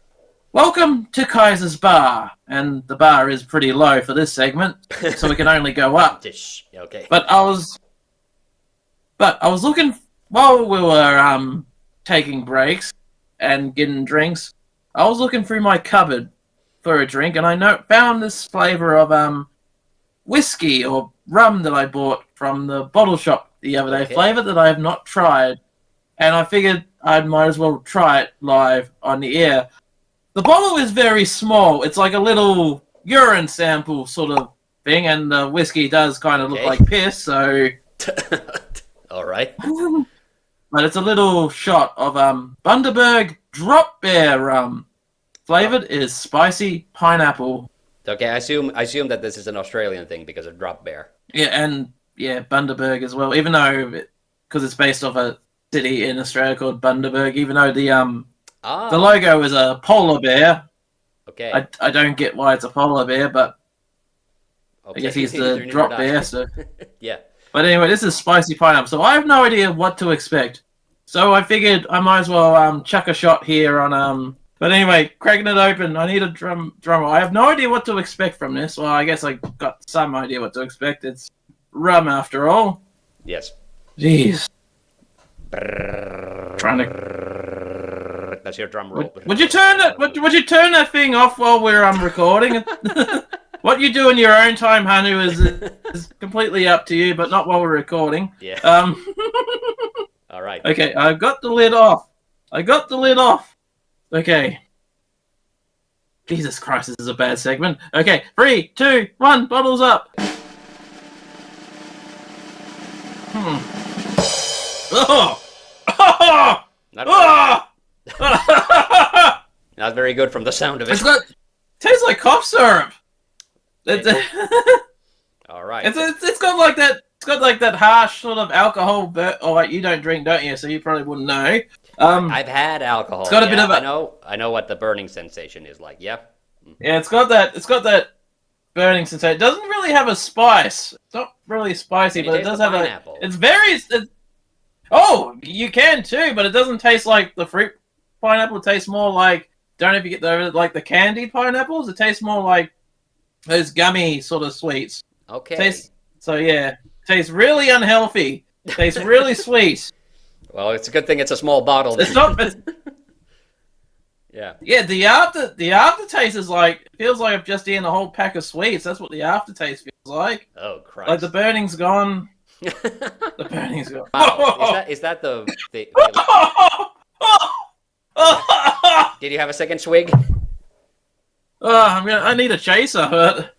[SPEAKER 2] welcome to Kaiser's Bar, and the bar is pretty low for this segment, so we can only go up.
[SPEAKER 1] Okay.
[SPEAKER 2] But I was looking, while we were taking breaks and getting drinks, I was looking through my cupboard for a drink, and I found this flavor of whiskey or rum that I bought from the bottle shop the other day. Okay. Flavor that I have not tried, and I figured I might as well try it live on the air. The bottle is very small. It's like a little urine sample sort of thing, and the whiskey does kind of look like piss, so...
[SPEAKER 1] All right.
[SPEAKER 2] but it's a little shot of Bundaberg Drop Bear rum. Flavored is spicy pineapple.
[SPEAKER 1] Okay, I assume that this is an Australian thing because of Drop Bear.
[SPEAKER 2] Yeah, and Bundaberg as well. Even though because it's based off a city in Australia called Bundaberg, even though the logo is a polar bear.
[SPEAKER 1] Okay.
[SPEAKER 2] I don't get why it's a polar bear, but
[SPEAKER 1] okay.
[SPEAKER 2] I guess he's the drop bear. So
[SPEAKER 1] yeah.
[SPEAKER 2] But anyway, this is spicy pineapple, so I have no idea what to expect. So I figured I might as well chuck a shot here on But anyway, cracking it open, I need a drum roll. I have no idea what to expect from this. Well, I guess I got some idea what to expect. It's rum after all.
[SPEAKER 1] Yes.
[SPEAKER 2] Jeez.
[SPEAKER 1] Trying to. That's your drum roll.
[SPEAKER 2] Would you turn that? Would you turn that thing off while we're recording? What you do in your own time, Hannu, is completely up to you, but not while we're recording.
[SPEAKER 1] Yeah. All right.
[SPEAKER 2] Okay, I've got the lid off. Okay. Jesus Christ, this is a bad segment. Okay, 3, 2, 1, bottles up. Oh! Oh!
[SPEAKER 1] Not very good from the sound of it.
[SPEAKER 2] Tastes like cough syrup.
[SPEAKER 1] All right.
[SPEAKER 2] It's got like that. It's got like that harsh sort of alcohol. Oh, wait, you don't drink, don't you? So you probably wouldn't know.
[SPEAKER 1] I've had alcohol.
[SPEAKER 2] It's got a bit of a.
[SPEAKER 1] I know what the burning sensation is like. Yeah.
[SPEAKER 2] Yeah, it's got that burning sensation. It doesn't really have a spice. It's not really spicy, but it does have
[SPEAKER 1] pineapple.
[SPEAKER 2] It's very. Oh, you can too, but it doesn't taste like the fruit pineapple. It tastes more like. Don't know if you get the candied pineapples. It tastes more like those gummy sort of sweets.
[SPEAKER 1] Okay.
[SPEAKER 2] Tastes really unhealthy. Tastes really sweet.
[SPEAKER 1] Well, it's a good thing it's a small bottle.
[SPEAKER 2] It's not.
[SPEAKER 1] Yeah.
[SPEAKER 2] Yeah, the aftertaste is like feels like I've just eaten a whole pack of sweets. That's what the aftertaste feels like.
[SPEAKER 1] Oh Christ!
[SPEAKER 2] Like the burning's gone. The burning's gone.
[SPEAKER 1] Wow. Is that the Did you have a second swig?
[SPEAKER 2] I need a chaser. But...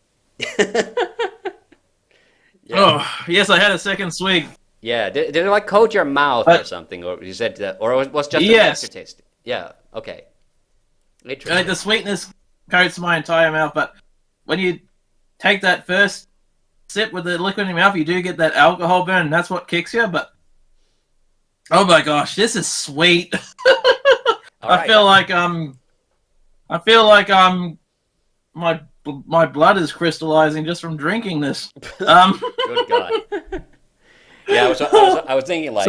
[SPEAKER 1] Yeah.
[SPEAKER 2] Oh, yes, I had a second swig.
[SPEAKER 1] Yeah. Did it like coat your mouth or something, or you said that, or was just an aftertaste? Yeah. Okay.
[SPEAKER 2] The sweetness coats my entire mouth, but when you take that first sip with the liquid in your mouth, you do get that alcohol burn, and that's what kicks you. But oh my gosh, this is sweet. I feel like my blood is crystallizing just from drinking this.
[SPEAKER 1] Good God. Yeah, I was thinking like,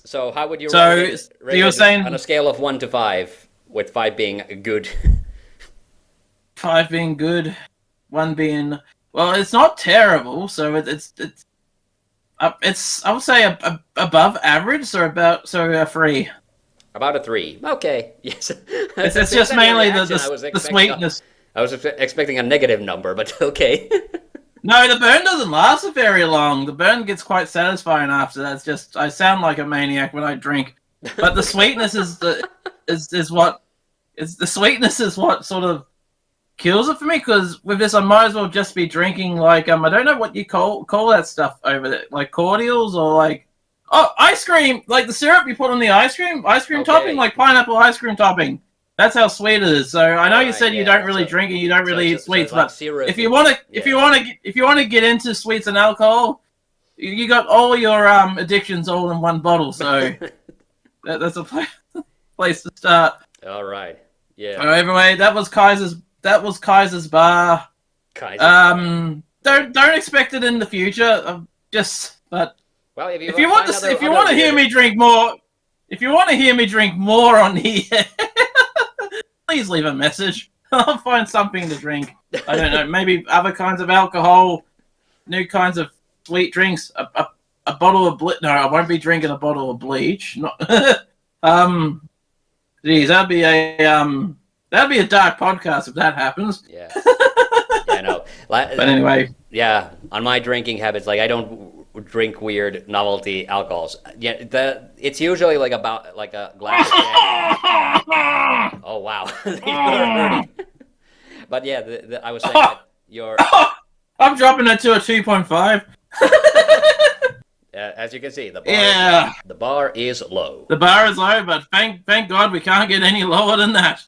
[SPEAKER 1] So how would you rate
[SPEAKER 2] you're saying
[SPEAKER 1] on a scale of 1 to 5, with 5 being good?
[SPEAKER 2] 5 being good, 1 being it's not terrible. So it's I would say above average, so 3.
[SPEAKER 1] About a 3. Okay. Yes.
[SPEAKER 2] It's just mainly the sweetness.
[SPEAKER 1] I was expecting a negative number, but okay.
[SPEAKER 2] No, the burn doesn't last very long. The burn gets quite satisfying after that. It's just I sound like a maniac when I drink. But the sweetness is what sort of kills it for me, because with this I might as well just be drinking like I don't know what you call that stuff over there, like cordials or like ice cream, like the syrup you put on the ice cream topping, like pineapple ice cream topping. That's how sweet it is. So I know you said you don't really drink and you don't really eat sweets, but if you want to get into sweets and alcohol, you got all your addictions all in one bottle. So that's a place to start.
[SPEAKER 1] All right. Yeah.
[SPEAKER 2] So anyway, that was Kaiser's bar.
[SPEAKER 1] Kaiser.
[SPEAKER 2] Don't expect it in the future.
[SPEAKER 1] Well,
[SPEAKER 2] if you want to hear me drink more on here, please leave a message. I'll find something to drink. I don't know, maybe other kinds of alcohol, new kinds of sweet drinks. A bottle of bleach. No, I won't be drinking a bottle of bleach. Not. Geez, that'd be a dark podcast if that happens.
[SPEAKER 1] Yeah. I know.
[SPEAKER 2] But anyway.
[SPEAKER 1] Yeah, on my drinking habits, like I don't drink weird novelty alcohols. Yeah, it's usually like a glass of Jack. Oh wow, you're hurting. But yeah, I was saying that you're.
[SPEAKER 2] I'm dropping it to a 2.5.
[SPEAKER 1] as you can see,
[SPEAKER 2] Yeah.
[SPEAKER 1] the bar is low.
[SPEAKER 2] The bar is low, but thank God we can't get any lower than that.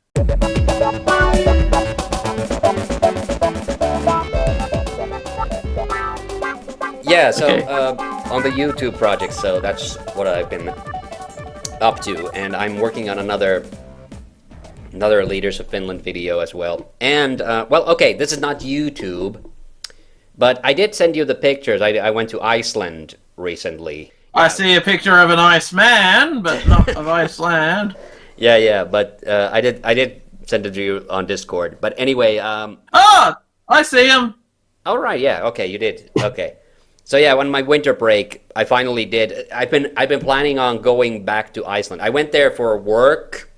[SPEAKER 1] Yeah, so
[SPEAKER 2] Okay.
[SPEAKER 1] On the YouTube project, so that's what I've been up to, and I'm working on another Leaders of Finland video as well. And well, okay, this is not YouTube, but I did send you the pictures. I went to Iceland recently.
[SPEAKER 2] I see a picture of an Iceman, but not of Iceland.
[SPEAKER 1] Yeah, but I did send it to you on Discord. But anyway,
[SPEAKER 2] Oh, I see him.
[SPEAKER 1] all right, yeah, okay, you did. Okay. So yeah, on my winter break, I finally did. I've been planning on going back to Iceland. I went there for work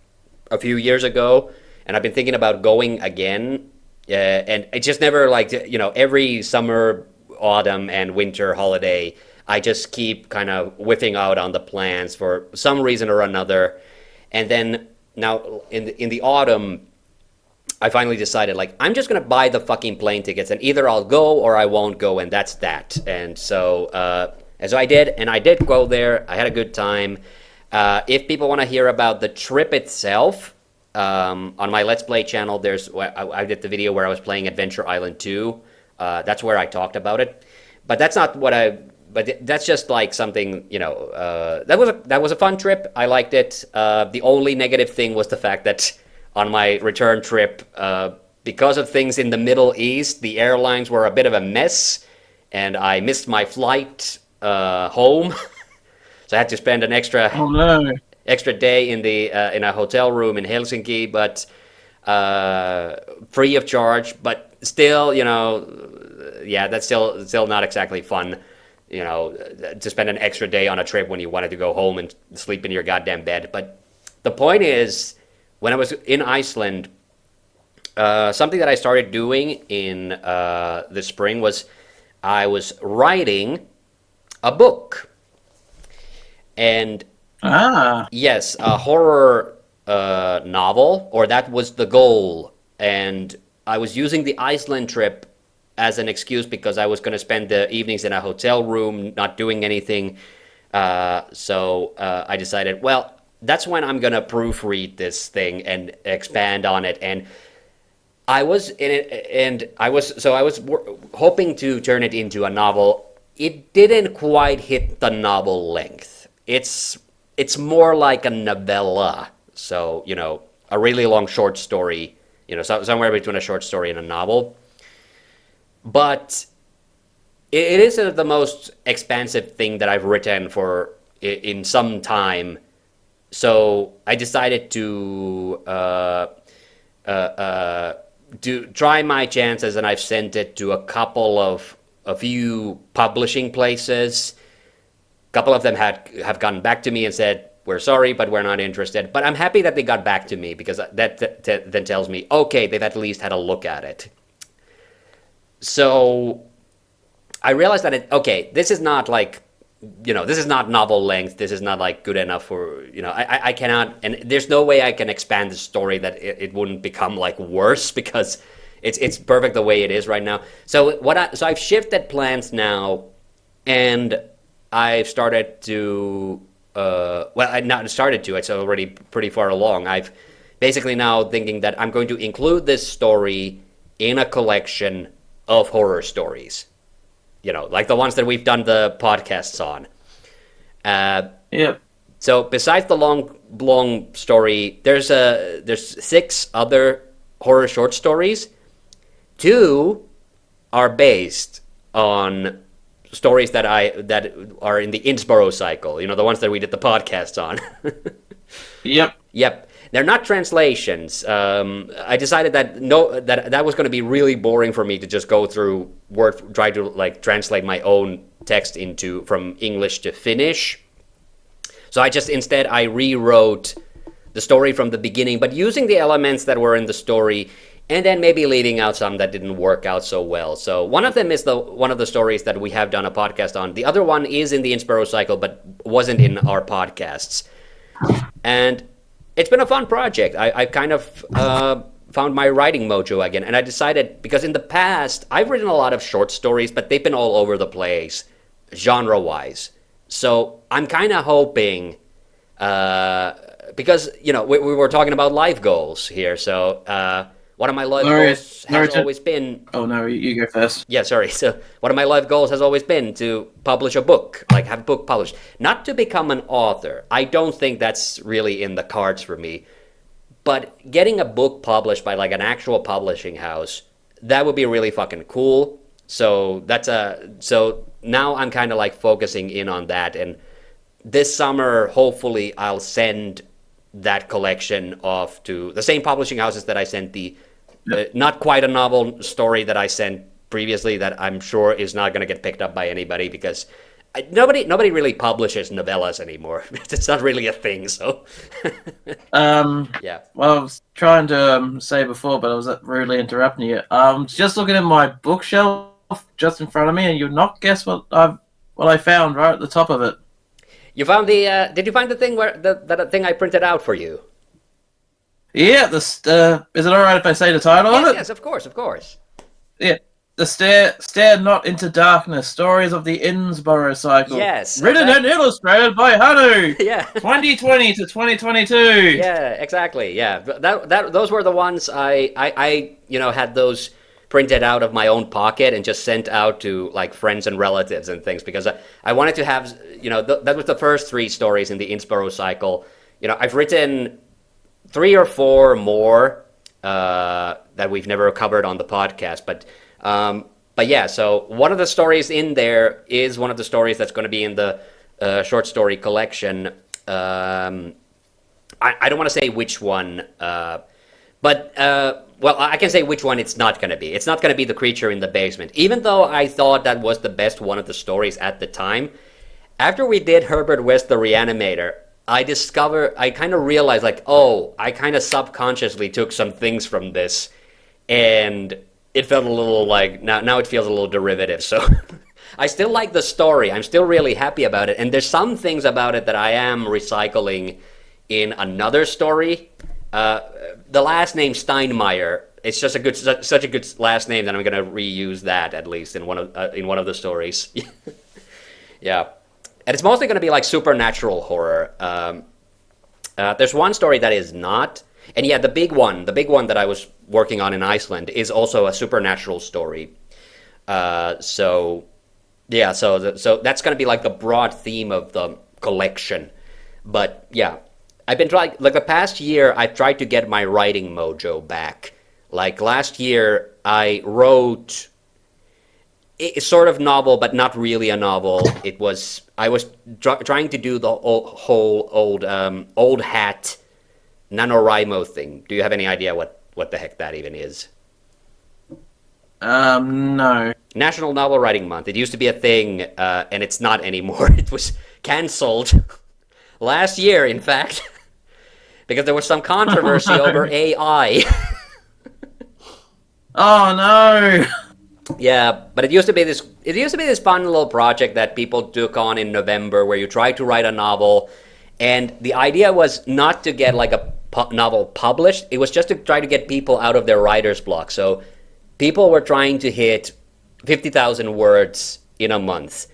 [SPEAKER 1] a few years ago, and I've been thinking about going again. And it just never, like, you know, every summer, autumn, and winter holiday, I just keep kind of whiffing out on the plans for some reason or another. And then now in the autumn, I finally decided, like, I'm just gonna buy the fucking plane tickets, and either I'll go or I won't go, and that's that. And so I did, and I did go there. I had a good time. If people want to hear about the trip itself, on my Let's Play channel, I did the video where I was playing Adventure Island 2. That's where I talked about it. But that's not what But that's just like something, you know. That was a fun trip. I liked it. The only negative thing was the fact that on my return trip, because of things in the Middle East, the airlines were a bit of a mess, and I missed my flight home. So I had to spend an extra day in a hotel room in Helsinki, but free of charge. But still, you know, yeah, that's still not exactly fun, you know, to spend an extra day on a trip when you wanted to go home and sleep in your goddamn bed. But the point is, when I was in Iceland, something that I started doing in the spring was I was writing a book. And yes, a horror novel, or that was the goal. And I was using the Iceland trip as an excuse because I was going to spend the evenings in a hotel room not doing anything. So I decided, well, that's when I'm going to proofread this thing and expand on it. And I was in it, and I was hoping to turn it into a novel. It didn't quite hit the novel length. It's more like a novella. So, you know, a really long short story, you know, somewhere between a short story and a novel. But it is the most expansive thing that I've written in some time. So I decided to try my chances, and I've sent it to a few publishing places. A couple of them have gotten back to me and said, we're sorry, but we're not interested. But I'm happy that they got back to me, because that then tells me, okay, they've at least had a look at it. So I realized that, this is not like, you know, this is not novel length. This is not like good enough for, you know, I cannot, and there's no way I can expand the story that it wouldn't become like worse, because it's perfect the way it is right now. So I've shifted plans now, and I've started to, it's already pretty far along. I've basically now thinking that I'm going to include this story in a collection of horror stories. You know, like the ones that we've done the podcasts on.
[SPEAKER 2] Yep.
[SPEAKER 1] So besides the long story, there's 6 other horror short stories. 2 are based on stories that are in the Innsbruck cycle. You know, the ones that we did the podcasts on. Yep. They're not translations. I decided that was going to be really boring for me to just go through try to like translate my own text from English to Finnish. So instead I rewrote the story from the beginning, but using the elements that were in the story, and then maybe leaving out some that didn't work out so well. So one of them is one of the stories that we have done a podcast on. The other one is in the Innsbruck cycle, but wasn't in our podcasts. And it's been a fun project. I kind of found my writing mojo again, and I decided, because in the past I've written a lot of short stories, but they've been all over the place, genre-wise. So I'm kind of hoping, because we were talking about life goals here. So one of my life goals has always been.
[SPEAKER 2] Oh no, you go first.
[SPEAKER 1] Yeah, sorry. So one of my life goals has always been to publish a book, like have a book published. Not to become an author. I don't think that's really in the cards for me. But getting a book published by like an actual publishing house, that would be really fucking cool. So so now I'm kind of like focusing in on that, and this summer hopefully I'll send that collection off to the same publishing houses that I sent the not quite a novel story that I sent previously, that I'm sure is not going to get picked up by anybody, because nobody really publishes novellas anymore. It's not really a thing. So yeah.
[SPEAKER 2] Well, I was trying to say before, but I was rudely interrupting you. Just looking at my bookshelf just in front of me, and you'll not guess what I found right at the top of it.
[SPEAKER 1] You found the? Did you find the thing where that thing I printed out for you?
[SPEAKER 2] Yeah. Is it all right if I say the title of it?
[SPEAKER 1] Yes, of course.
[SPEAKER 2] Yeah. The Stare Not Into Darkness, Stories of the Innsborough Cycle.
[SPEAKER 1] Yes.
[SPEAKER 2] Written and illustrated by Hannu.
[SPEAKER 1] Yeah.
[SPEAKER 2] 2020 to 2022.
[SPEAKER 1] Yeah, exactly. Yeah. Those were the ones I had those printed out of my own pocket and just sent out to like friends and relatives and things, because I wanted to have, that was the first 3 stories in the Innsborough Cycle. I've written 3 or 4 more that we've never covered on the podcast, but yeah, so one of the stories in there is one of the stories that's going to be in the short story collection. I don't want to say which one, but well, I can say which one it's not going to be. It's not going to be The Creature in the Basement, even though I thought that was the best one of the stories at the time. After we did Herbert West the Reanimator, I kind of realized, like, oh, I kind of subconsciously took some things from this, and it felt a little like, now it feels a little derivative. So I still like the story. I'm still really happy about it. And there's some things about it that I am recycling in another story. The last name Steinmeier, it's just such a good last name that I'm going to reuse that, at least in one of the stories. Yeah. And it's mostly going to be like supernatural horror. There's one story that is not. And yeah, the big one that I was working on in Iceland is also a supernatural story. So that's going to be like the broad theme of the collection. But yeah, I've been trying, like the past year, I've tried to get my writing mojo back. Like last year, I wrote a sort of novel, but not really a novel. I was trying to do the whole old hat NaNoWriMo thing. Do you have any idea what the heck that even is?
[SPEAKER 2] No.
[SPEAKER 1] National Novel Writing Month. It used to be a thing, and it's not anymore. It was cancelled last year, in fact, because there was some controversy over AI.
[SPEAKER 2] Oh no!
[SPEAKER 1] Yeah, but it used to be this fun little project that people took on in November, where you try to write a novel, and the idea was not to get like a novel published. It was just to try to get people out of their writer's block. So people were trying to hit 50,000 words in a month,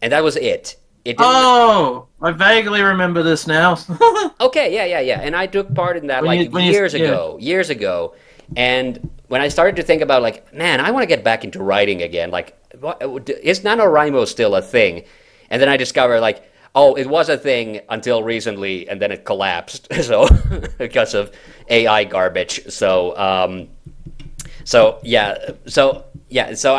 [SPEAKER 1] and that was it.
[SPEAKER 2] Oh, I vaguely remember this now.
[SPEAKER 1] Okay, yeah, and I took part in that years ago, and when I started to think about, like, man, I want to get back into writing again, like, is NaNoWriMo still a thing? And then I discovered, like, oh, it was a thing until recently, and then it collapsed, so because of AI garbage. So I'm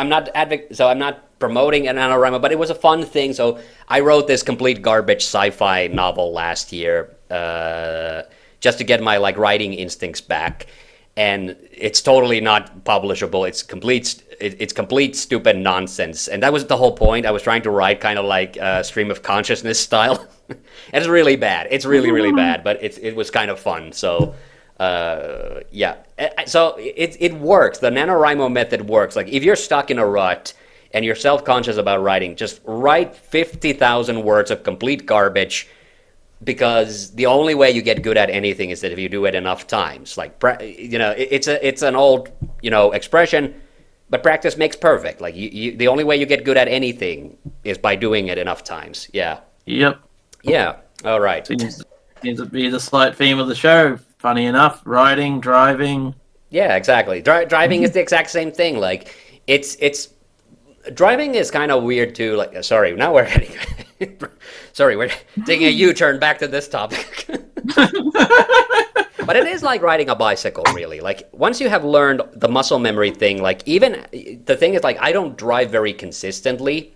[SPEAKER 1] not promoting NaNoWriMo, but it was a fun thing. So I wrote this complete garbage sci-fi novel last year, just to get my like writing instincts back, and it's totally not publishable. It's complete stupid nonsense, and that was the whole point. I was trying to write kind of like stream of consciousness style, and it's really bad. It's really bad, but it was kind of fun. So. So it works. The NaNoWriMo method works. Like if you're stuck in a rut and you're self-conscious about writing, just write 50,000 words of complete garbage, because the only way you get good at anything is that if you do it enough times. Like it's an old expression. But practice makes perfect. Like the only way you get good at anything is by doing it enough times. Yeah.
[SPEAKER 2] Yep.
[SPEAKER 1] Yeah. All right.
[SPEAKER 2] Seems to be the slight theme of the show. Funny enough, riding, driving.
[SPEAKER 1] Yeah, exactly. Driving is the exact same thing. Like it's driving is kind of weird too. Like sorry, now we're heading. Sorry, we're taking a U-turn back to this topic. But it is like riding a bicycle, really. Like once you have learned the muscle memory thing, like even the thing is like I don't drive very consistently,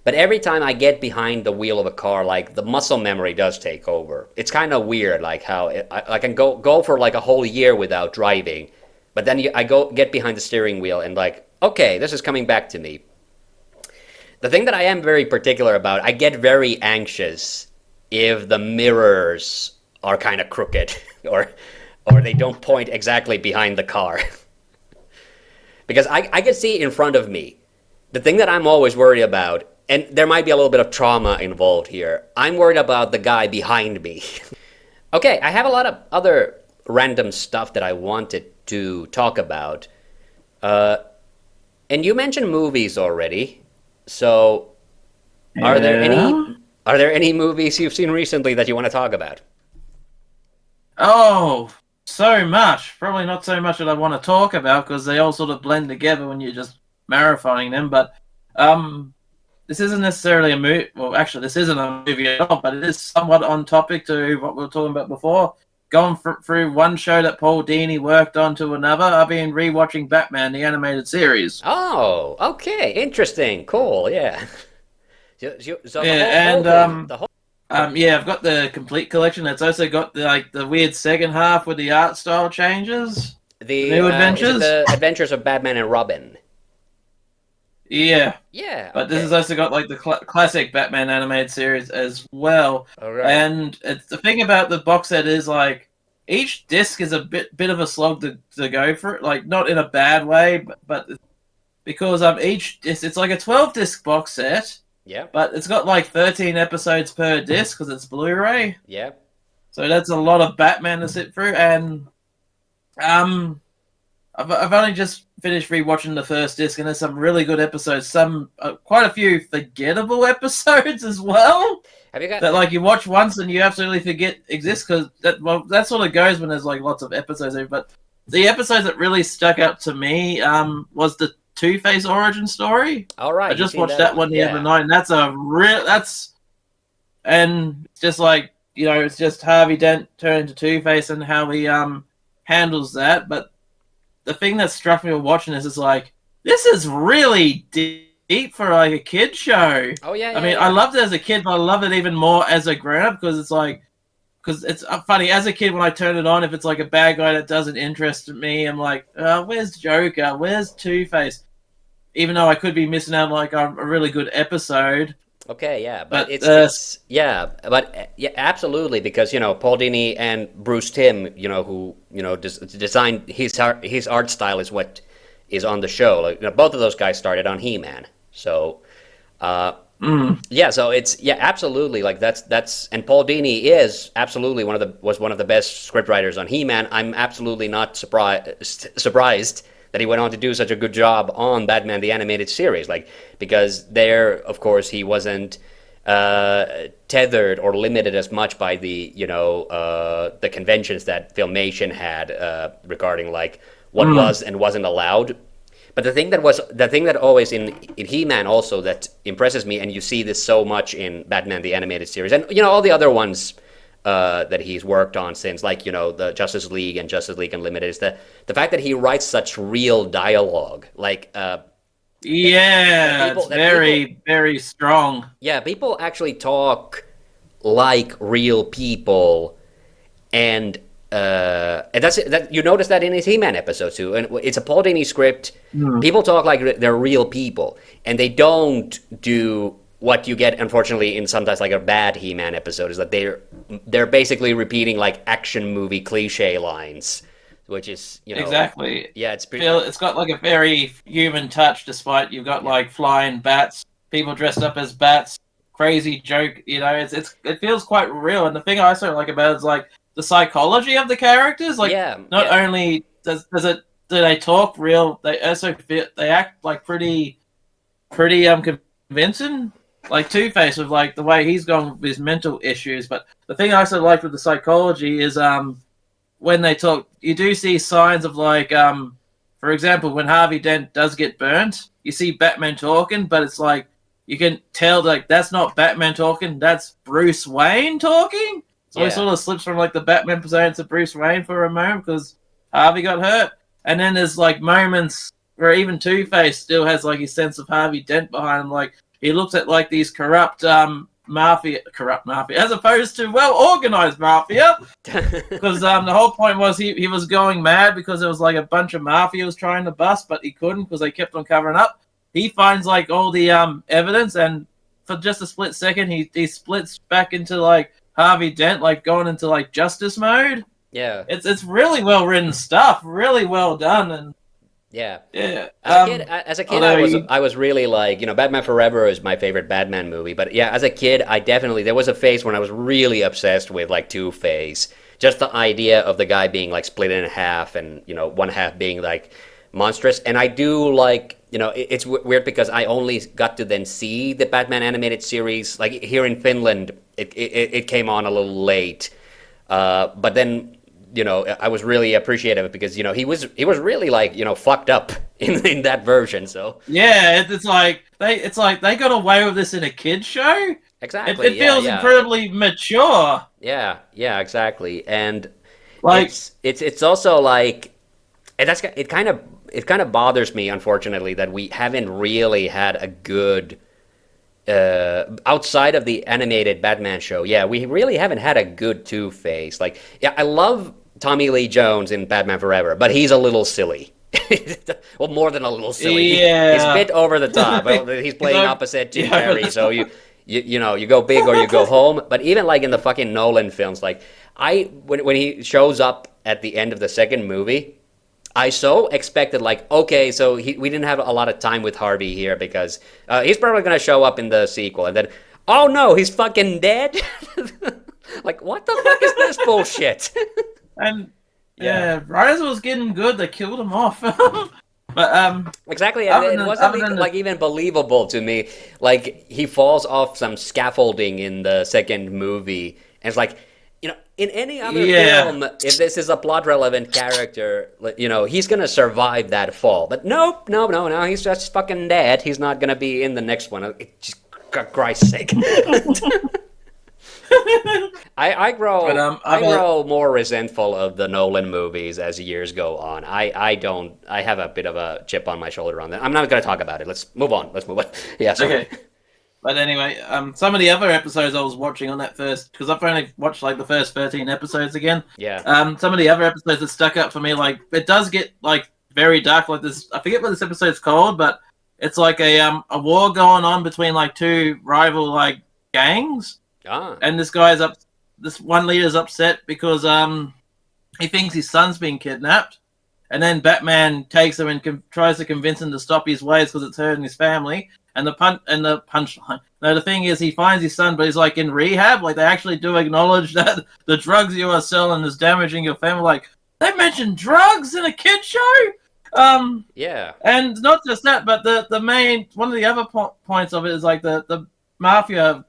[SPEAKER 1] but every time I get behind the wheel of a car, like the muscle memory does take over. It's kind of weird, like how I can go for like a whole year without driving, but then I get behind the steering wheel and like okay, this is coming back to me. The thing that I am very particular about, I get very anxious if the mirrors are kind of crooked or they don't point exactly behind the car. Because I can see in front of me. The thing that I'm always worried about, and there might be a little bit of trauma involved here, I'm worried about the guy behind me. Okay, I have a lot of other random stuff that I wanted to talk about. And you mentioned movies already. So are there any movies you've seen recently that you want to talk about?
[SPEAKER 2] Oh, so much. Probably not so much that I want to talk about because they all sort of blend together when you're just marathoning them. But this isn't necessarily a movie. Well, actually, this isn't a movie at all, but it is somewhat on topic to what we were talking about before. Going through one show that Paul Dini worked on to another, I've been rewatching Batman, the animated series.
[SPEAKER 1] Oh, okay, interesting, cool, yeah. So
[SPEAKER 2] yeah, I've got the complete collection. It's also got the weird second half with the art style changes.
[SPEAKER 1] The
[SPEAKER 2] new adventures,
[SPEAKER 1] the Adventures of Batman and Robin.
[SPEAKER 2] Yeah,
[SPEAKER 1] yeah.
[SPEAKER 2] But this has also got like the classic Batman animated series as well.
[SPEAKER 1] All right.
[SPEAKER 2] And it's the thing about the box set is like each disc is a bit of a slog to go for it. Like not in a bad way, but because each disc, it's like a 12-disc box set.
[SPEAKER 1] Yeah.
[SPEAKER 2] But it's got like 13 episodes per disc because it's Blu-ray.
[SPEAKER 1] Yeah.
[SPEAKER 2] So that's a lot of Batman to sit through, and I've only just finished rewatching the first disc, and there's some really good episodes. Some quite a few forgettable episodes as well.
[SPEAKER 1] Have you got
[SPEAKER 2] that like you watch once and you absolutely forget exist because that sort of goes when there's like lots of episodes. But the episodes that really stuck out to me was the Two-Face origin story.
[SPEAKER 1] All right,
[SPEAKER 2] I just watched that one the other night, and that's and it's just like it's just Harvey Dent turned to Two-Face and how he handles that. But the thing that struck me while watching this is like this is really deep for like a kid show.
[SPEAKER 1] Oh yeah.
[SPEAKER 2] I mean, I loved it as a kid, but I love it even more as a grown-up because it's funny as a kid when I turn it on. If it's like a bad guy that doesn't interest me, I'm like, where's Joker? Where's Two-Face? Even though I could be missing out like a really good episode.
[SPEAKER 1] Okay, yeah, but absolutely, because Paul Dini and Bruce Timm, who designed his art style is what is on the show. Like, both of those guys started on He-Man, so yeah, so it's absolutely like that's and Paul Dini is absolutely was one of the best scriptwriters on He-Man. I'm absolutely not surprised that he went on to do such a good job on Batman the Animated Series, like because there, of course, he wasn't tethered or limited as much by the the conventions that Filmation had regarding like what was and wasn't allowed. But the thing that always in He-Man also that impresses me, and you see this so much in Batman the Animated Series, and all the other ones that he's worked on since, like the Justice League and Justice League Unlimited, is the fact that he writes such real dialogue, like
[SPEAKER 2] it's very strong.
[SPEAKER 1] Yeah, people actually talk like real people, and that you notice that in his He-Man episode too, and it's a Paul Dini script. People talk like they're real people, and they don't do what you get, unfortunately, in sometimes like a bad He-Man episode, is that they're basically repeating like action movie cliche lines, which is
[SPEAKER 2] exactly.
[SPEAKER 1] Yeah, it's
[SPEAKER 2] got like a very human touch, despite you've got like flying bats, people dressed up as bats, crazy joke. It feels quite real. And the thing I also like about it is like the psychology of the characters. Like, only does it they talk real. They also they act like pretty convincing. Like Two-Face with like the way he's gone with his mental issues. But the thing I also like with the psychology is when they talk, you do see signs of like for example, when Harvey Dent does get burnt, you see Batman talking, but it's like you can tell like that's not Batman talking, that's Bruce Wayne talking. So he sort of slips from like the Batman persona to Bruce Wayne for a moment because Harvey got hurt. And then there's like moments where even Two-Face still has like his sense of Harvey Dent behind him. Like he looks at like these corrupt mafia, as opposed to well-organized mafia. Because the whole point was he was going mad because there was like a bunch of mafias trying to bust, but he couldn't because they kept on covering up. He finds like all the evidence, and for just a split second, he splits back into like Harvey Dent, like going into like justice mode.
[SPEAKER 1] Yeah,
[SPEAKER 2] it's really well written stuff, really well done, and yeah.
[SPEAKER 1] As a kid, I was really like, Batman Forever is my favorite Batman movie. But yeah, as a kid, there was a phase when I was really obsessed with like Two-Face. Just the idea of the guy being like split in half, and one half being like monstrous. And I do like, it's weird because I only got to then see the Batman animated series like here in Finland. It came on a little late, but then. I was really appreciative of it because he was really like fucked up in that version. So
[SPEAKER 2] yeah, it's like they got away with this in a kids show.
[SPEAKER 1] Exactly,
[SPEAKER 2] it feels incredibly mature.
[SPEAKER 1] Yeah, exactly, and
[SPEAKER 2] like
[SPEAKER 1] it's also like, and it kind of bothers me, unfortunately, that we haven't really had a good. Outside of the animated Batman show, we really haven't had a good Two-Face. Like, I love Tommy Lee Jones in Batman Forever, but he's a little silly. Well, more than a little silly.
[SPEAKER 2] Yeah.
[SPEAKER 1] He's a bit over the top. He's playing opposite Jim Carrey, so you go big or you go home. But even like in the fucking Nolan films, like when he shows up at the end of the second movie, I so expected, like, okay, so we didn't have a lot of time with Harvey here because he's probably going to show up in the sequel. And then, oh no, he's fucking dead? Like, what the fuck is this bullshit?
[SPEAKER 2] And, Rise was getting good. They killed him off. But,
[SPEAKER 1] exactly, it wasn't like even believable to me. Like, he falls off some scaffolding in the second movie, and it's like, in any other film, if this is a plot-relevant character, he's gonna survive that fall. But no, he's just fucking dead. He's not gonna be in the next one. Just, for Christ's sake. I grow more resentful of the Nolan movies as years go on. I have a bit of a chip on my shoulder on that. I'm not gonna talk about it. Let's move on. Yeah, sorry.
[SPEAKER 2] Okay. But anyway, some of the other episodes I was watching on that first, because I've only watched like the first 13 episodes again.
[SPEAKER 1] Yeah.
[SPEAKER 2] Some of the other episodes that stuck up for me, like it does get like very dark. Like this, I forget what this episode's called, but it's like a war going on between like two rival like gangs. And this one leader's upset because he thinks his son's being kidnapped, and then Batman takes him and tries to convince him to stop his ways because it's hurting his family. And the punchline. No, the thing is, he finds his son, but he's like in rehab. Like they actually do acknowledge that the drugs you are selling is damaging your family. Like they mentioned drugs in a kid show.
[SPEAKER 1] Yeah.
[SPEAKER 2] And not just that, but the main one of the other points of it is like the mafia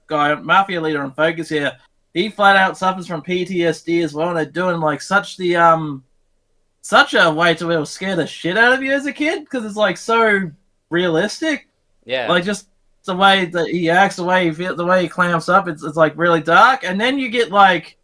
[SPEAKER 2] leader on Focus here. He flat out suffers from PTSD as well, and they're doing like such a way to it'll scare the shit out of you as a kid because it's like so realistic.
[SPEAKER 1] Yeah,
[SPEAKER 2] like just the way that he acts, the way he feels, the way he clamps up, it's like really dark. And then you get like,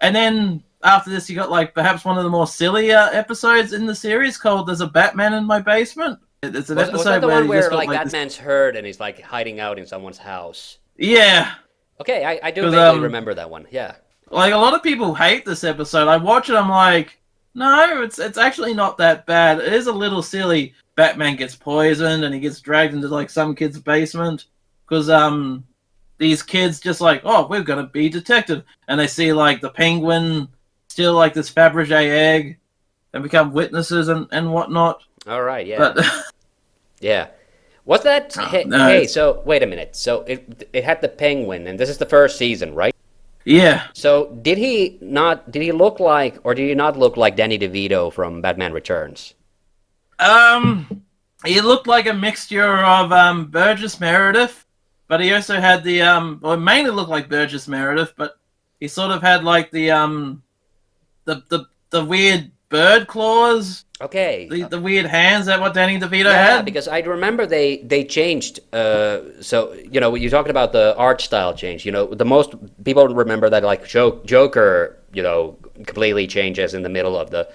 [SPEAKER 2] and then after this, you got like perhaps one of the more sillier episodes in the series called "There's a Batman in My Basement." It's an episode
[SPEAKER 1] was that the
[SPEAKER 2] where
[SPEAKER 1] one where like
[SPEAKER 2] this...
[SPEAKER 1] Batman's hurt and he's like hiding out in someone's house.
[SPEAKER 2] Yeah.
[SPEAKER 1] Okay, I do vaguely remember that one. Yeah.
[SPEAKER 2] Like a lot of people hate this episode. I watch it, I'm like, no, it's actually not that bad. It is a little silly. Batman gets poisoned and he gets dragged into like some kid's basement because these kids just like, oh, we're gonna be detective, and they see like the Penguin steal like this Fabergé egg and become witnesses and whatnot.
[SPEAKER 1] All right, yeah,
[SPEAKER 2] but,
[SPEAKER 1] yeah. Was that hey? So wait a minute. So it had the Penguin, and this is the first season, right?
[SPEAKER 2] Yeah.
[SPEAKER 1] So did he not look like, or did he not look like Danny DeVito from Batman Returns?
[SPEAKER 2] He looked like a mixture of Burgess Meredith, but he also had well, mainly looked like Burgess Meredith, but he sort of had like the weird bird claws,
[SPEAKER 1] Okay.
[SPEAKER 2] the weird hands that what Danny DeVito
[SPEAKER 1] Yeah,
[SPEAKER 2] had.
[SPEAKER 1] because I remember they changed. So you're talking about the art style change. The most people remember that like Joker, completely changes in the middle of the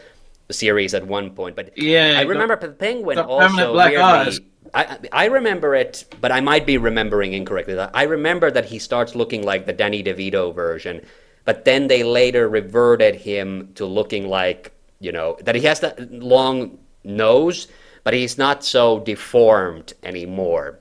[SPEAKER 1] series at one point. But I
[SPEAKER 2] Yeah,
[SPEAKER 1] remember the Penguin
[SPEAKER 2] got permanent
[SPEAKER 1] also
[SPEAKER 2] black eyes.
[SPEAKER 1] weirdly. I remember it, but I might be remembering incorrectly. I remember that he starts looking like the Danny DeVito version, but then they later reverted him to looking like that he has that long nose, but he's not so deformed anymore.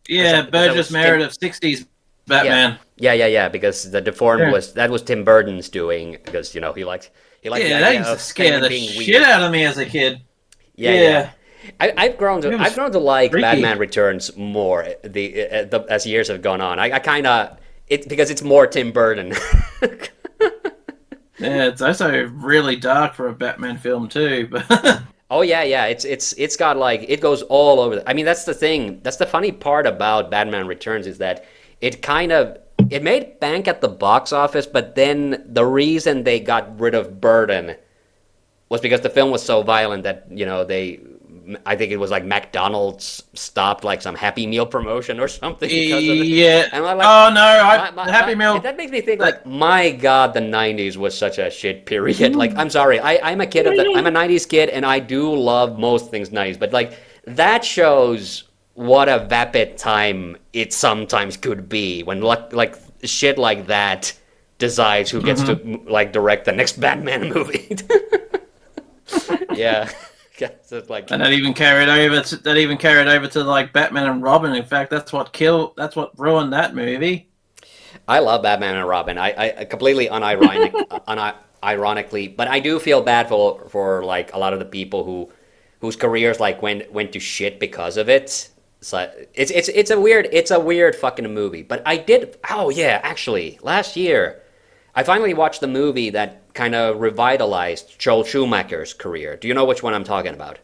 [SPEAKER 2] Yeah,
[SPEAKER 1] Because that
[SPEAKER 2] Burgess
[SPEAKER 1] was Tim,
[SPEAKER 2] Meredith, 60s
[SPEAKER 1] yeah,
[SPEAKER 2] Batman.
[SPEAKER 1] yeah. Because the deformed
[SPEAKER 2] Yeah,
[SPEAKER 1] was Tim Burton's doing. Because he liked the
[SPEAKER 2] yeah, that
[SPEAKER 1] idea
[SPEAKER 2] used to
[SPEAKER 1] of
[SPEAKER 2] scare
[SPEAKER 1] Penguin
[SPEAKER 2] the
[SPEAKER 1] being
[SPEAKER 2] shit
[SPEAKER 1] weird.
[SPEAKER 2] out of me as a kid.
[SPEAKER 1] Yeah.
[SPEAKER 2] Yeah,
[SPEAKER 1] I've grown to
[SPEAKER 2] it
[SPEAKER 1] I've
[SPEAKER 2] was
[SPEAKER 1] grown to like
[SPEAKER 2] freaky.
[SPEAKER 1] Batman Returns more as years have gone on. I kind of because it's more Tim Burton.
[SPEAKER 2] Yeah, it's also really dark for a Batman film too. But
[SPEAKER 1] Oh yeah. It's got like it goes all over. I mean, that's the thing. That's the funny part about Batman Returns is that it kind of it made bank at the box office, but then the reason they got rid of Burton was because the film was so violent that I think it was like McDonald's stopped like some Happy Meal promotion or something because of it.
[SPEAKER 2] yeah.
[SPEAKER 1] And I'm like,
[SPEAKER 2] Oh no, the Happy Meal.
[SPEAKER 1] that makes me think
[SPEAKER 2] That,
[SPEAKER 1] like, my God, the '90s was such a shit period. Like, I'm sorry, I'm a kid I'm a '90s kid, and I do love most things '90s, but like that shows what a vapid time it sometimes could be when like shit like that decides who gets to like direct the next Batman movie. Yeah. So it's like
[SPEAKER 2] and that even carried over. To like Batman and Robin. In fact, that's what ruined that movie.
[SPEAKER 1] I love Batman and Robin. I completely unironically, but I do feel bad for like a lot of the people whose careers like went to shit because of it. So it's a weird fucking movie. But oh yeah, actually last year I finally watched the movie that kind of revitalized Joel Schumacher's career. Do you know which one I'm talking about?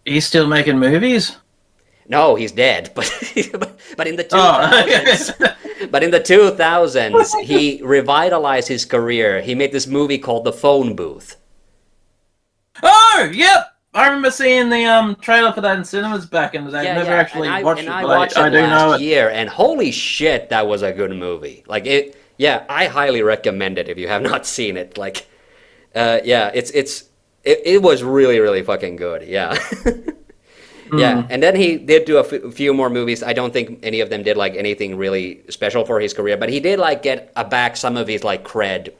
[SPEAKER 2] He's still making movies.
[SPEAKER 1] No, he's dead. But in the
[SPEAKER 2] Oh,
[SPEAKER 1] 2000s, but in the 2000s, he revitalized his career. He made this movie called The Phone Booth.
[SPEAKER 2] oh, yep. I remember seeing the trailer for that in cinemas back in the day. I've never actually watched it,
[SPEAKER 1] I
[SPEAKER 2] but
[SPEAKER 1] watched
[SPEAKER 2] I
[SPEAKER 1] it
[SPEAKER 2] do know
[SPEAKER 1] last
[SPEAKER 2] it.
[SPEAKER 1] year, and holy shit, that was a good movie. Like it, yeah, I highly recommend it if you have not seen it. Like, yeah, it was really really fucking good. Yeah. Yeah, and then he did do a few more movies. I don't think any of them did like anything really special for his career, but he did like get back some of his like cred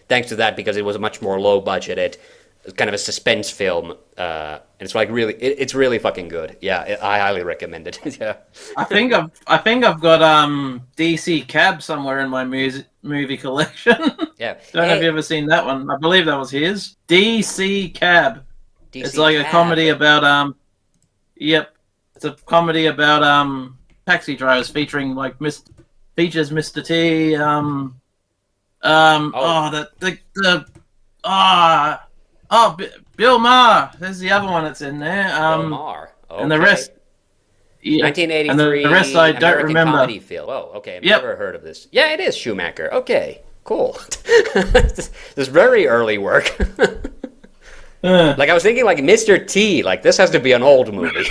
[SPEAKER 1] thanks to that because it was a much more low budgeted, kind of a suspense film. And it's like it's really fucking good. Yeah, I highly recommend it. Yeah.
[SPEAKER 2] I think I've got DC Cab somewhere in my movie collection.
[SPEAKER 1] Yeah.
[SPEAKER 2] Don't know if you ever seen that one. I believe that was his DC Cab. It's
[SPEAKER 1] DC
[SPEAKER 2] like a comedy
[SPEAKER 1] Cab.
[SPEAKER 2] about. Yep, it's a comedy about taxi drivers featuring features Mr. T.
[SPEAKER 1] Oh,
[SPEAKER 2] Bill Maher. There's the other one that's in there.
[SPEAKER 1] Bill Maher.
[SPEAKER 2] And the
[SPEAKER 1] Okay.
[SPEAKER 2] rest, yeah,
[SPEAKER 1] 1983
[SPEAKER 2] and the rest I don't
[SPEAKER 1] American
[SPEAKER 2] remember.
[SPEAKER 1] comedy film. Oh, okay. I've
[SPEAKER 2] Yep.
[SPEAKER 1] never heard of this. Yeah, it is Schumacher. Okay, cool. This is very early work. Like I was thinking, like Mr. T. Like this has to be an old movie.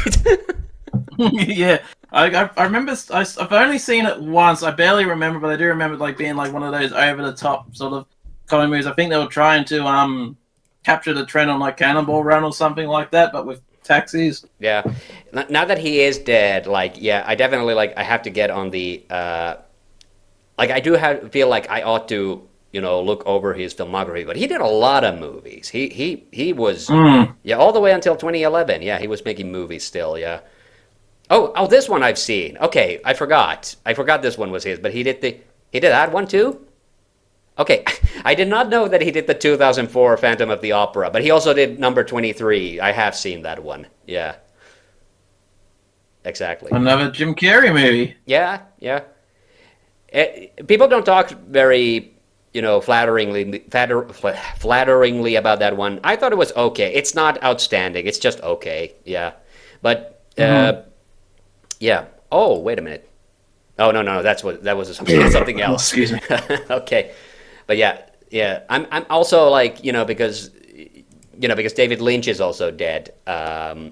[SPEAKER 2] Yeah, I remember. I've only seen it once. I barely remember, but I do remember like being like one of those over the top sort of comedy movies. I think they were trying to capture the trend on like Cannonball Run or something like that, but with taxis.
[SPEAKER 1] Yeah. Now that he is dead, like yeah, I definitely like I have to get on the like I do feel like I ought to look over his filmography, but he did a lot of movies. He was yeah all the way until 2011. Yeah, he was making movies still. Yeah. Oh, this one I've seen. Okay, I forgot this one was his, but he did that one too. Okay, I did not know that he did the 2004 Phantom of the Opera, but he also did number 23. I have seen that one. Yeah. Exactly.
[SPEAKER 2] Another Jim Carrey movie.
[SPEAKER 1] Yeah. People don't talk very flatteringly about that one. I thought it was okay. It's not outstanding. It's just okay. Yeah, but yeah. Oh, wait a minute. Oh no, that was something else.
[SPEAKER 2] Excuse me.
[SPEAKER 1] Okay, but yeah. I'm also like because David Lynch is also dead. I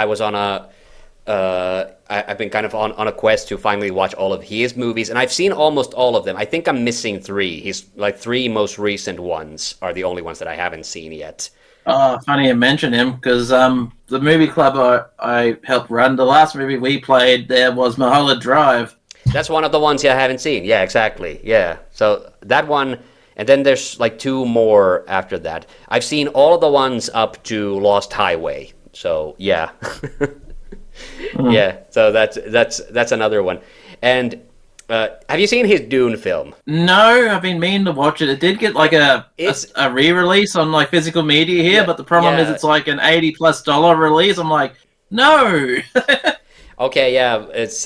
[SPEAKER 1] was on I've been kind of on a quest to finally watch all of his movies, and I've seen almost all of them. I think I'm missing 3. His like 3 most recent ones are the only ones that I haven't seen yet.
[SPEAKER 2] Funny you mention him, because the movie club I helped run, the last movie we played there was Mulholland Drive.
[SPEAKER 1] That's one of the ones I haven't seen. Yeah, exactly. Yeah, so that one, and then there's like 2 more after that. I've seen all of the ones up to Lost Highway. So yeah. Yeah, so that's another one. And have you seen his Dune film?
[SPEAKER 2] No, I've been meaning to watch it. It did get like a re-release on like physical media here, but the problem is it's like an $80+ release. I'm like, no.
[SPEAKER 1] Okay, yeah, it's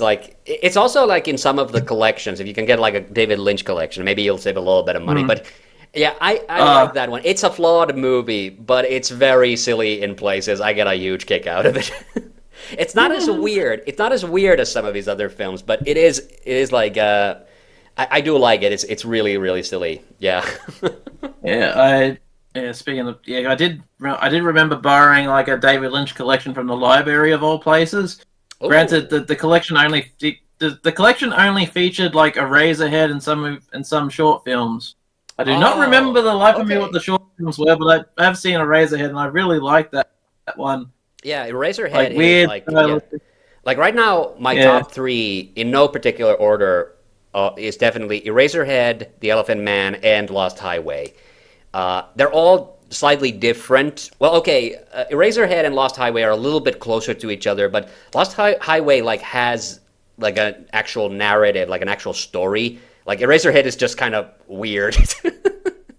[SPEAKER 1] also like in some of the collections. If you can get like a David Lynch collection, maybe you'll save a little bit of money. But yeah, I like that one. It's a flawed movie, but it's very silly in places. I get a huge kick out of it. It's not as weird. It's not as weird as some of his other films, but it is like I do like it. It's really, really silly. Yeah.
[SPEAKER 2] Speaking of, I did remember borrowing like a David Lynch collection from the library of all places. Ooh. Granted, the collection only featured like Eraserhead and some short films. I do not remember the life of me what the short films were, but I have seen Eraserhead and I really liked that one.
[SPEAKER 1] Yeah, Eraserhead is like right now my top 3 in no particular order is definitely Eraserhead, The Elephant Man, and Lost Highway. They're all slightly different. Well, okay, Eraserhead and Lost Highway are a little bit closer to each other, but Lost Highway like has like an actual narrative, like an actual story. Like Eraserhead is just kind of weird.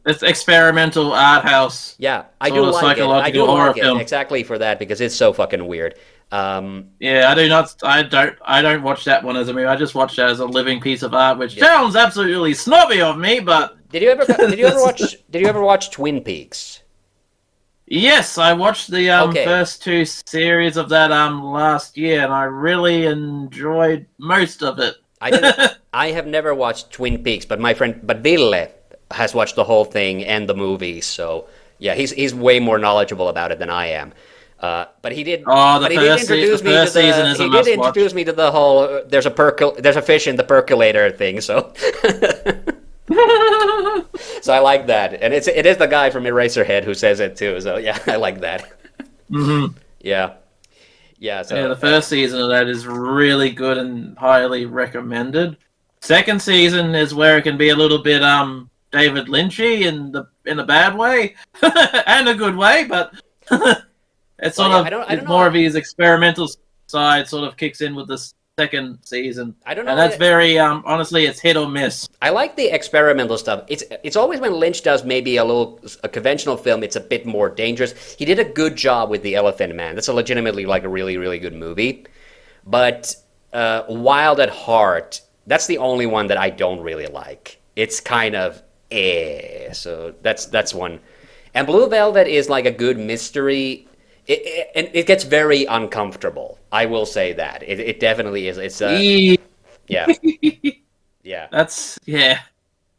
[SPEAKER 2] It's experimental art house.
[SPEAKER 1] Yeah, I do like it. I do like it exactly for that because it's so fucking weird.
[SPEAKER 2] Yeah, I don't watch that one as a movie. I just watch it as a living piece of art, which sounds absolutely snobby of me. But
[SPEAKER 1] did you ever watch Twin Peaks?
[SPEAKER 2] Yes, I watched the first 2 series of that last year, and I really enjoyed most of it.
[SPEAKER 1] I have never watched Twin Peaks, but my friend Ville has watched the whole thing and the movies, so yeah, he's way more knowledgeable about it than I am. But he did. He did introduce me to the whole. There's a fish in the percolator thing. So, so I like that, and it is the guy from Eraserhead who says it too. So yeah, I like that.
[SPEAKER 2] Mm-hmm.
[SPEAKER 1] Yeah. So
[SPEAKER 2] the first season of that is really good and highly recommended. Second season is where it can be a little bit David Lynchy in a bad way and a good way, but it's more of his experimental side sort of kicks in with the second season.
[SPEAKER 1] I don't know,
[SPEAKER 2] and that's very honestly, it's hit or miss.
[SPEAKER 1] I like the experimental stuff. It's always when Lynch does maybe a conventional film, it's a bit more dangerous. He did a good job with The Elephant Man. That's a legitimately like a really, really good movie. But Wild at Heart, that's the only one that I don't really like. It's kind of so that's one. And Blue Velvet is like a good mystery. It gets very uncomfortable. I will say that. It definitely is. It's yeah.
[SPEAKER 2] That's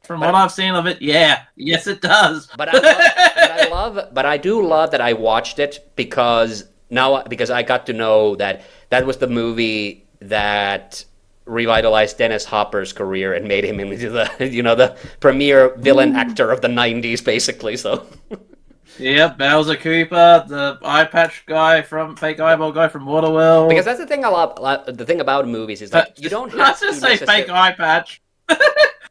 [SPEAKER 2] From what I've seen of it, yes, it does.
[SPEAKER 1] But I do love that I watched it because I got to know that was the movie that revitalized Dennis Hopper's career and made him into the premier villain actor of the 90s, basically. So.
[SPEAKER 2] Yep, Bowser Cooper, the eye patch guy fake eyeball guy from Waterworld.
[SPEAKER 1] Because that's the thing the thing about movies is that you don't have
[SPEAKER 2] let's just say fake eye patch.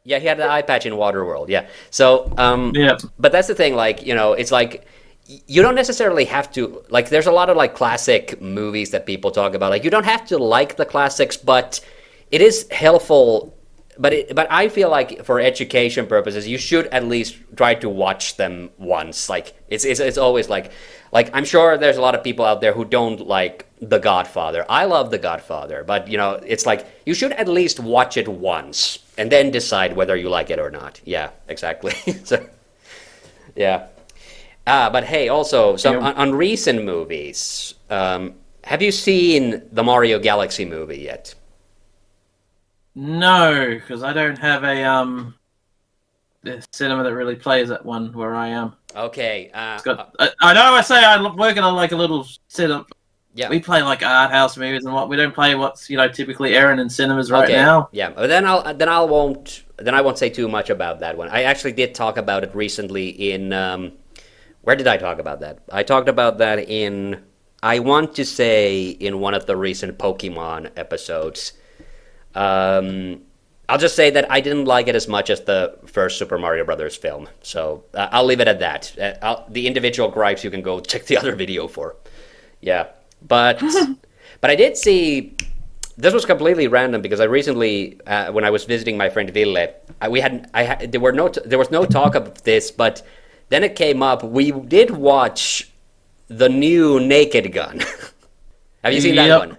[SPEAKER 1] Yeah, he had the eye patch in Waterworld. Yeah, so but that's the thing. Like it's like you don't necessarily have to like. There's a lot of like classic movies that people talk about. Like you don't have to like the classics, but it is helpful. But I feel like for education purposes, you should at least try to watch them once. Like it's always like I'm sure there's a lot of people out there who don't like The Godfather. I love The Godfather, but it's like you should at least watch it once and then decide whether you like it or not. Yeah, exactly. So, yeah. But hey, also on recent movies, have you seen the Mario Galaxy movie yet?
[SPEAKER 2] No, because I don't have a cinema that really plays that one where I am.
[SPEAKER 1] Okay.
[SPEAKER 2] I know I say I work in like a little setup.
[SPEAKER 1] Yeah.
[SPEAKER 2] We play like art house movies and we don't play what's typically airing in cinemas right now.
[SPEAKER 1] Yeah. But then I won't say too much about that one. I actually did talk about it recently in where did I talk about that? I talked about that in, I want to say, in one of the recent Pokemon episodes. I'll just say that I didn't like it as much as the first Super Mario Brothers film. So I'll leave it at that. The individual gripes you can go check the other video for. Yeah. But I did see, this was completely random because I recently, when I was visiting my friend Ville, there was no talk of this, but then it came up. We did watch the new Naked Gun. Have you seen that one?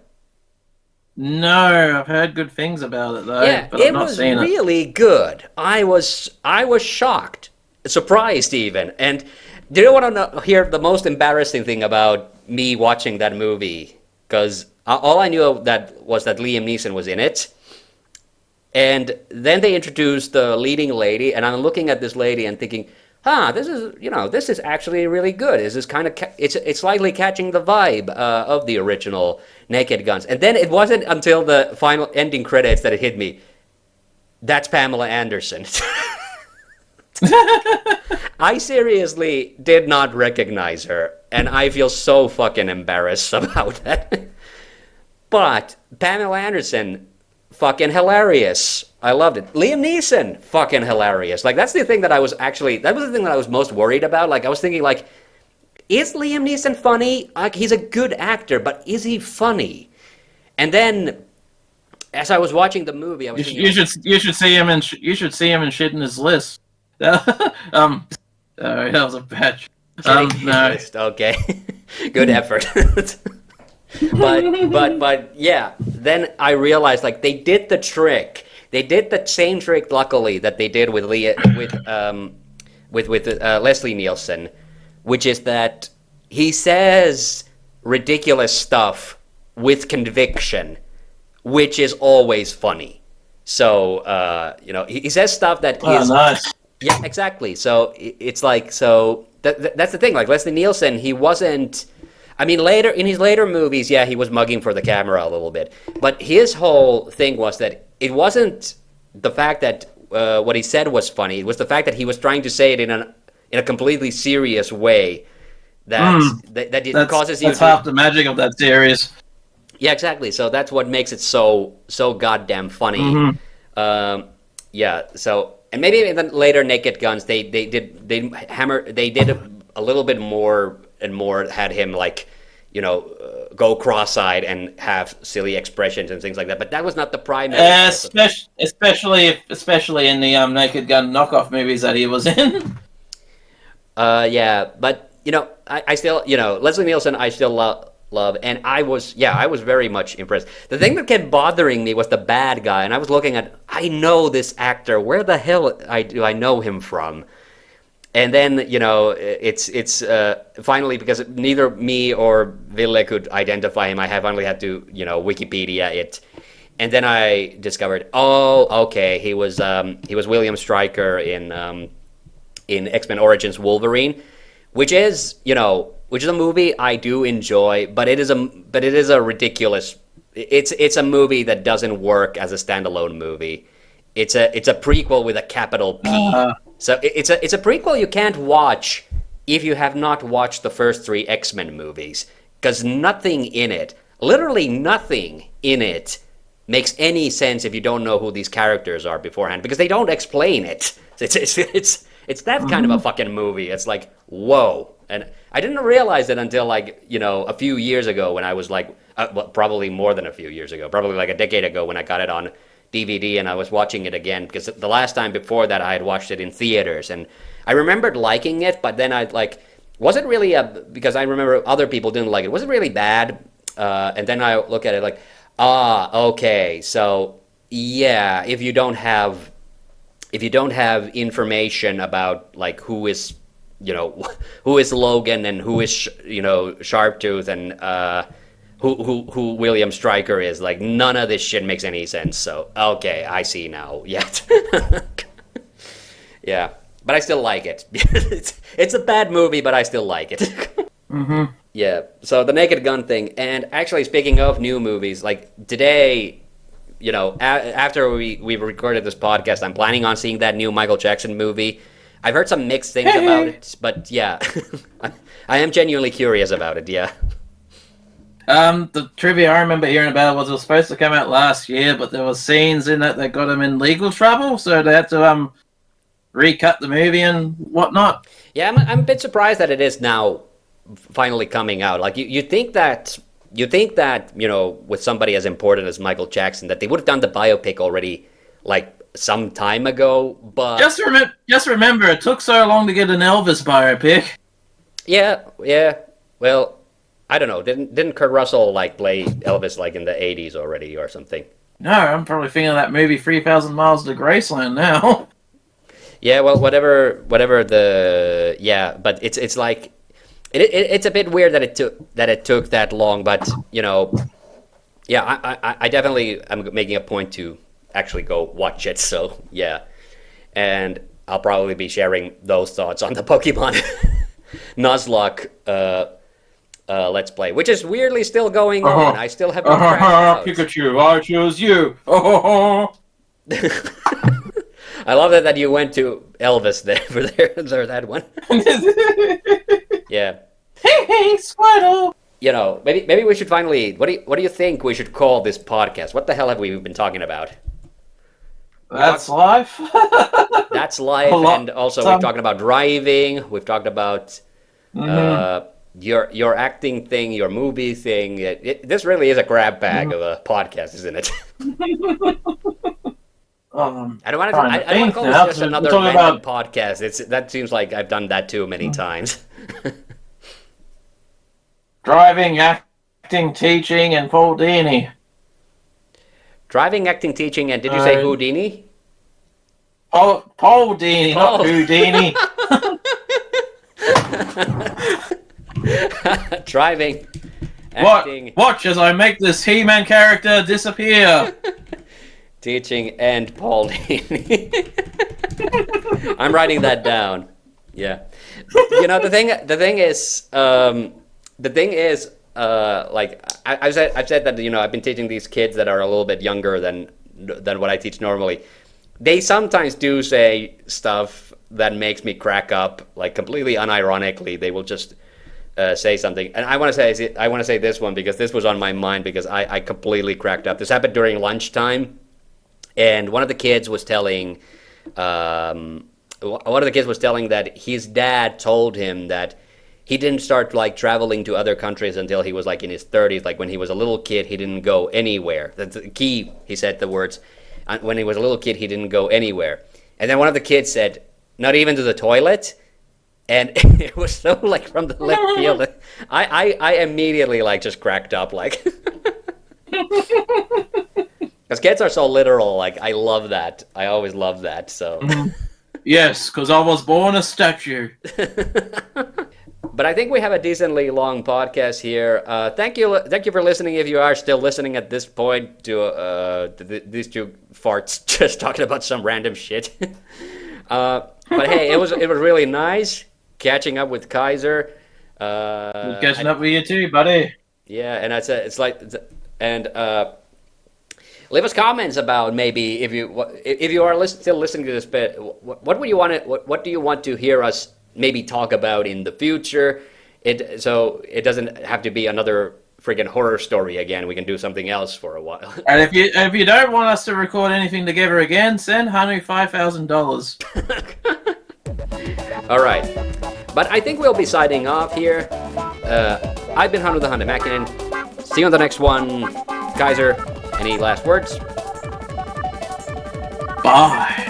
[SPEAKER 2] No, I've heard good things about it though.
[SPEAKER 1] Yeah,
[SPEAKER 2] but I've not seen it.
[SPEAKER 1] It was really good. I was shocked, surprised even. And do you want to hear the most embarrassing thing about me watching that movie? Because all I knew was that Liam Neeson was in it. And then they introduced the leading lady, and I'm looking at this lady and thinking, this is actually really good. This is kind of it's slightly catching the vibe of the original Naked Guns. And then it wasn't until the final ending credits that it hit me. That's Pamela Anderson. I seriously did not recognize her, and I feel so fucking embarrassed about that. But Pamela Anderson, fucking hilarious. I loved it. Liam Neeson, fucking hilarious. Like, that was the thing that I was most worried about. Like, I was thinking, like, is Liam Neeson funny? Like, he's a good actor, but is he funny? And then, as I was watching the movie, I was thinking,
[SPEAKER 2] you should see him in Shit in His List. That was a bad. No.
[SPEAKER 1] Okay, good effort. but yeah. Then I realized, like, they did the trick. They did the same trick, luckily, that they did with Leslie Nielsen, which is that he says ridiculous stuff with conviction, which is always funny. So he says stuff that is
[SPEAKER 2] nice.
[SPEAKER 1] Yeah, exactly. So it's like, that's the thing. Like, Leslie Nielsen, he wasn't. I mean, in his later movies, yeah, he was mugging for the camera a little bit. But his whole thing was that it wasn't the fact that what he said was funny. It was the fact that he was trying to say it in a completely serious way that causes you.
[SPEAKER 2] That's half the magic of that series.
[SPEAKER 1] Yeah, exactly. So that's what makes it so goddamn funny. Mm-hmm. Yeah. So, and maybe in the later Naked Guns, they did a little bit more and more, had him like, go cross-eyed and have silly expressions and things like that. But that was not the primary.
[SPEAKER 2] Especially in the Naked Gun knockoff movies that he was in.
[SPEAKER 1] Yeah, but I still, Leslie Nielsen, I still love, and I was very much impressed. The thing that kept bothering me was the bad guy, and I was looking at, I know this actor, where the hell do I know him from? And then, it's finally, because neither me or Ville could identify him, I finally had to, Wikipedia it. And then I discovered, okay, he was William Stryker in X-Men Origins Wolverine, which is a movie I do enjoy, but it is a ridiculous. It's a movie that doesn't work as a standalone movie. It's a prequel with a capital P. So it's a prequel you can't watch if you have not watched the first 3 X-Men movies, because literally nothing in it makes any sense if you don't know who these characters are beforehand, because they don't explain it. It's that kind of a fucking movie. It's like, whoa. And I didn't realize it until, like, a few years ago when I was like, probably more than a few years ago, probably like a decade ago when I got it on DVD and I was watching it again, because the last time before that I had watched it in theaters, and I remembered liking it, but then I wasn't really because I remember other people didn't like it. It wasn't really bad, And then I look at it like, okay, so yeah, if you don't have information about like who is, who is Logan and who is Sharptooth and who William Stryker is, like none of this shit makes any sense. So okay, I see now. Yeah. Yeah, but I still like it. It's a bad movie, but I still like it.
[SPEAKER 2] Mm-hmm.
[SPEAKER 1] Yeah, so the Naked Gun thing. And actually, speaking of new movies, like today, after we recorded this podcast, I'm planning on seeing that new Michael Jackson movie. I've heard some mixed things about it, but yeah, I am genuinely curious about it, yeah.
[SPEAKER 2] The trivia I remember hearing about was it was supposed to come out last year, but there were scenes in it that got him in legal trouble, so they had to recut the movie and whatnot.
[SPEAKER 1] Yeah, I'm a bit surprised that it is now finally coming out. Like you think that with somebody as important as Michael Jackson that they would have done the biopic already like some time ago, but
[SPEAKER 2] just remember it took so long to get an Elvis biopic.
[SPEAKER 1] Yeah. Well, I don't know. Didn't Kurt Russell like play Elvis like in the 80s already or something?
[SPEAKER 2] No, I'm probably thinking of that movie 3,000 Miles to Graceland now.
[SPEAKER 1] Yeah, well, whatever but it's like it's a bit weird that it took that long, but I definitely am making a point to actually go watch it. So yeah, and I'll probably be sharing those thoughts on the Pokemon Nuzlocke Let's Play, which is weirdly still going on. I still haven't cracked out.
[SPEAKER 2] Pikachu, I choose you.
[SPEAKER 1] I love that you went to Elvis there for that one. Yeah.
[SPEAKER 2] Hey, Squirtle.
[SPEAKER 1] Maybe we should finally. What do you think we should call this podcast? What the hell have we been talking about?
[SPEAKER 2] That's life.
[SPEAKER 1] That's life, and also we've talked about driving. We've talked about your acting thing, your movie thing. This really is a grab bag of a podcast, isn't it? I don't want to call this just another random podcast. That seems like I've done that too many times.
[SPEAKER 2] Driving, acting, teaching, and Paul Dini.
[SPEAKER 1] Driving, acting, teaching, and did you say Houdini?
[SPEAKER 2] Paul Dini, not Houdini.
[SPEAKER 1] Driving, acting.
[SPEAKER 2] Watch as I make this He-Man character disappear.
[SPEAKER 1] Teaching and Paul Dini. I'm writing that down. Yeah. The thing is, like I've said that I've been teaching these kids that are a little bit younger than what I teach normally. They sometimes do say stuff that makes me crack up, like completely unironically. They will just say something, and I want to say this one because this was on my mind because I completely cracked up. This happened during lunchtime. And one of the kids was telling that his dad told him that he didn't start like traveling to other countries until he was like in his 30s. Like when he was a little kid, he didn't go anywhere. That's the key. He said the words. When he was a little kid, he didn't go anywhere. And then one of the kids said, "Not even to the toilet." And it was so like from the left field. I immediately like just cracked up like. Because kids are so literal, like, I love that. I always love that, so...
[SPEAKER 2] Yes, because I was born a statue.
[SPEAKER 1] But I think we have a decently long podcast here. Thank you for listening, if you are still listening at this point to these two farts just talking about some random shit. But hey, it was really nice catching up with Kaiser.
[SPEAKER 2] Catching up with you too, buddy.
[SPEAKER 1] Yeah, and leave us comments about maybe if you are still listening to this bit. What do you want to hear us maybe talk about in the future? So it doesn't have to be another friggin' horror story again. We can do something else for a while.
[SPEAKER 2] And if you don't want us to record anything together again, send Hannu $5,000.
[SPEAKER 1] All right, but I think we'll be signing off here. I've been Hannu TheHande Mäkinen. See you on the next one, Kaiser. Any last words?
[SPEAKER 2] Bye.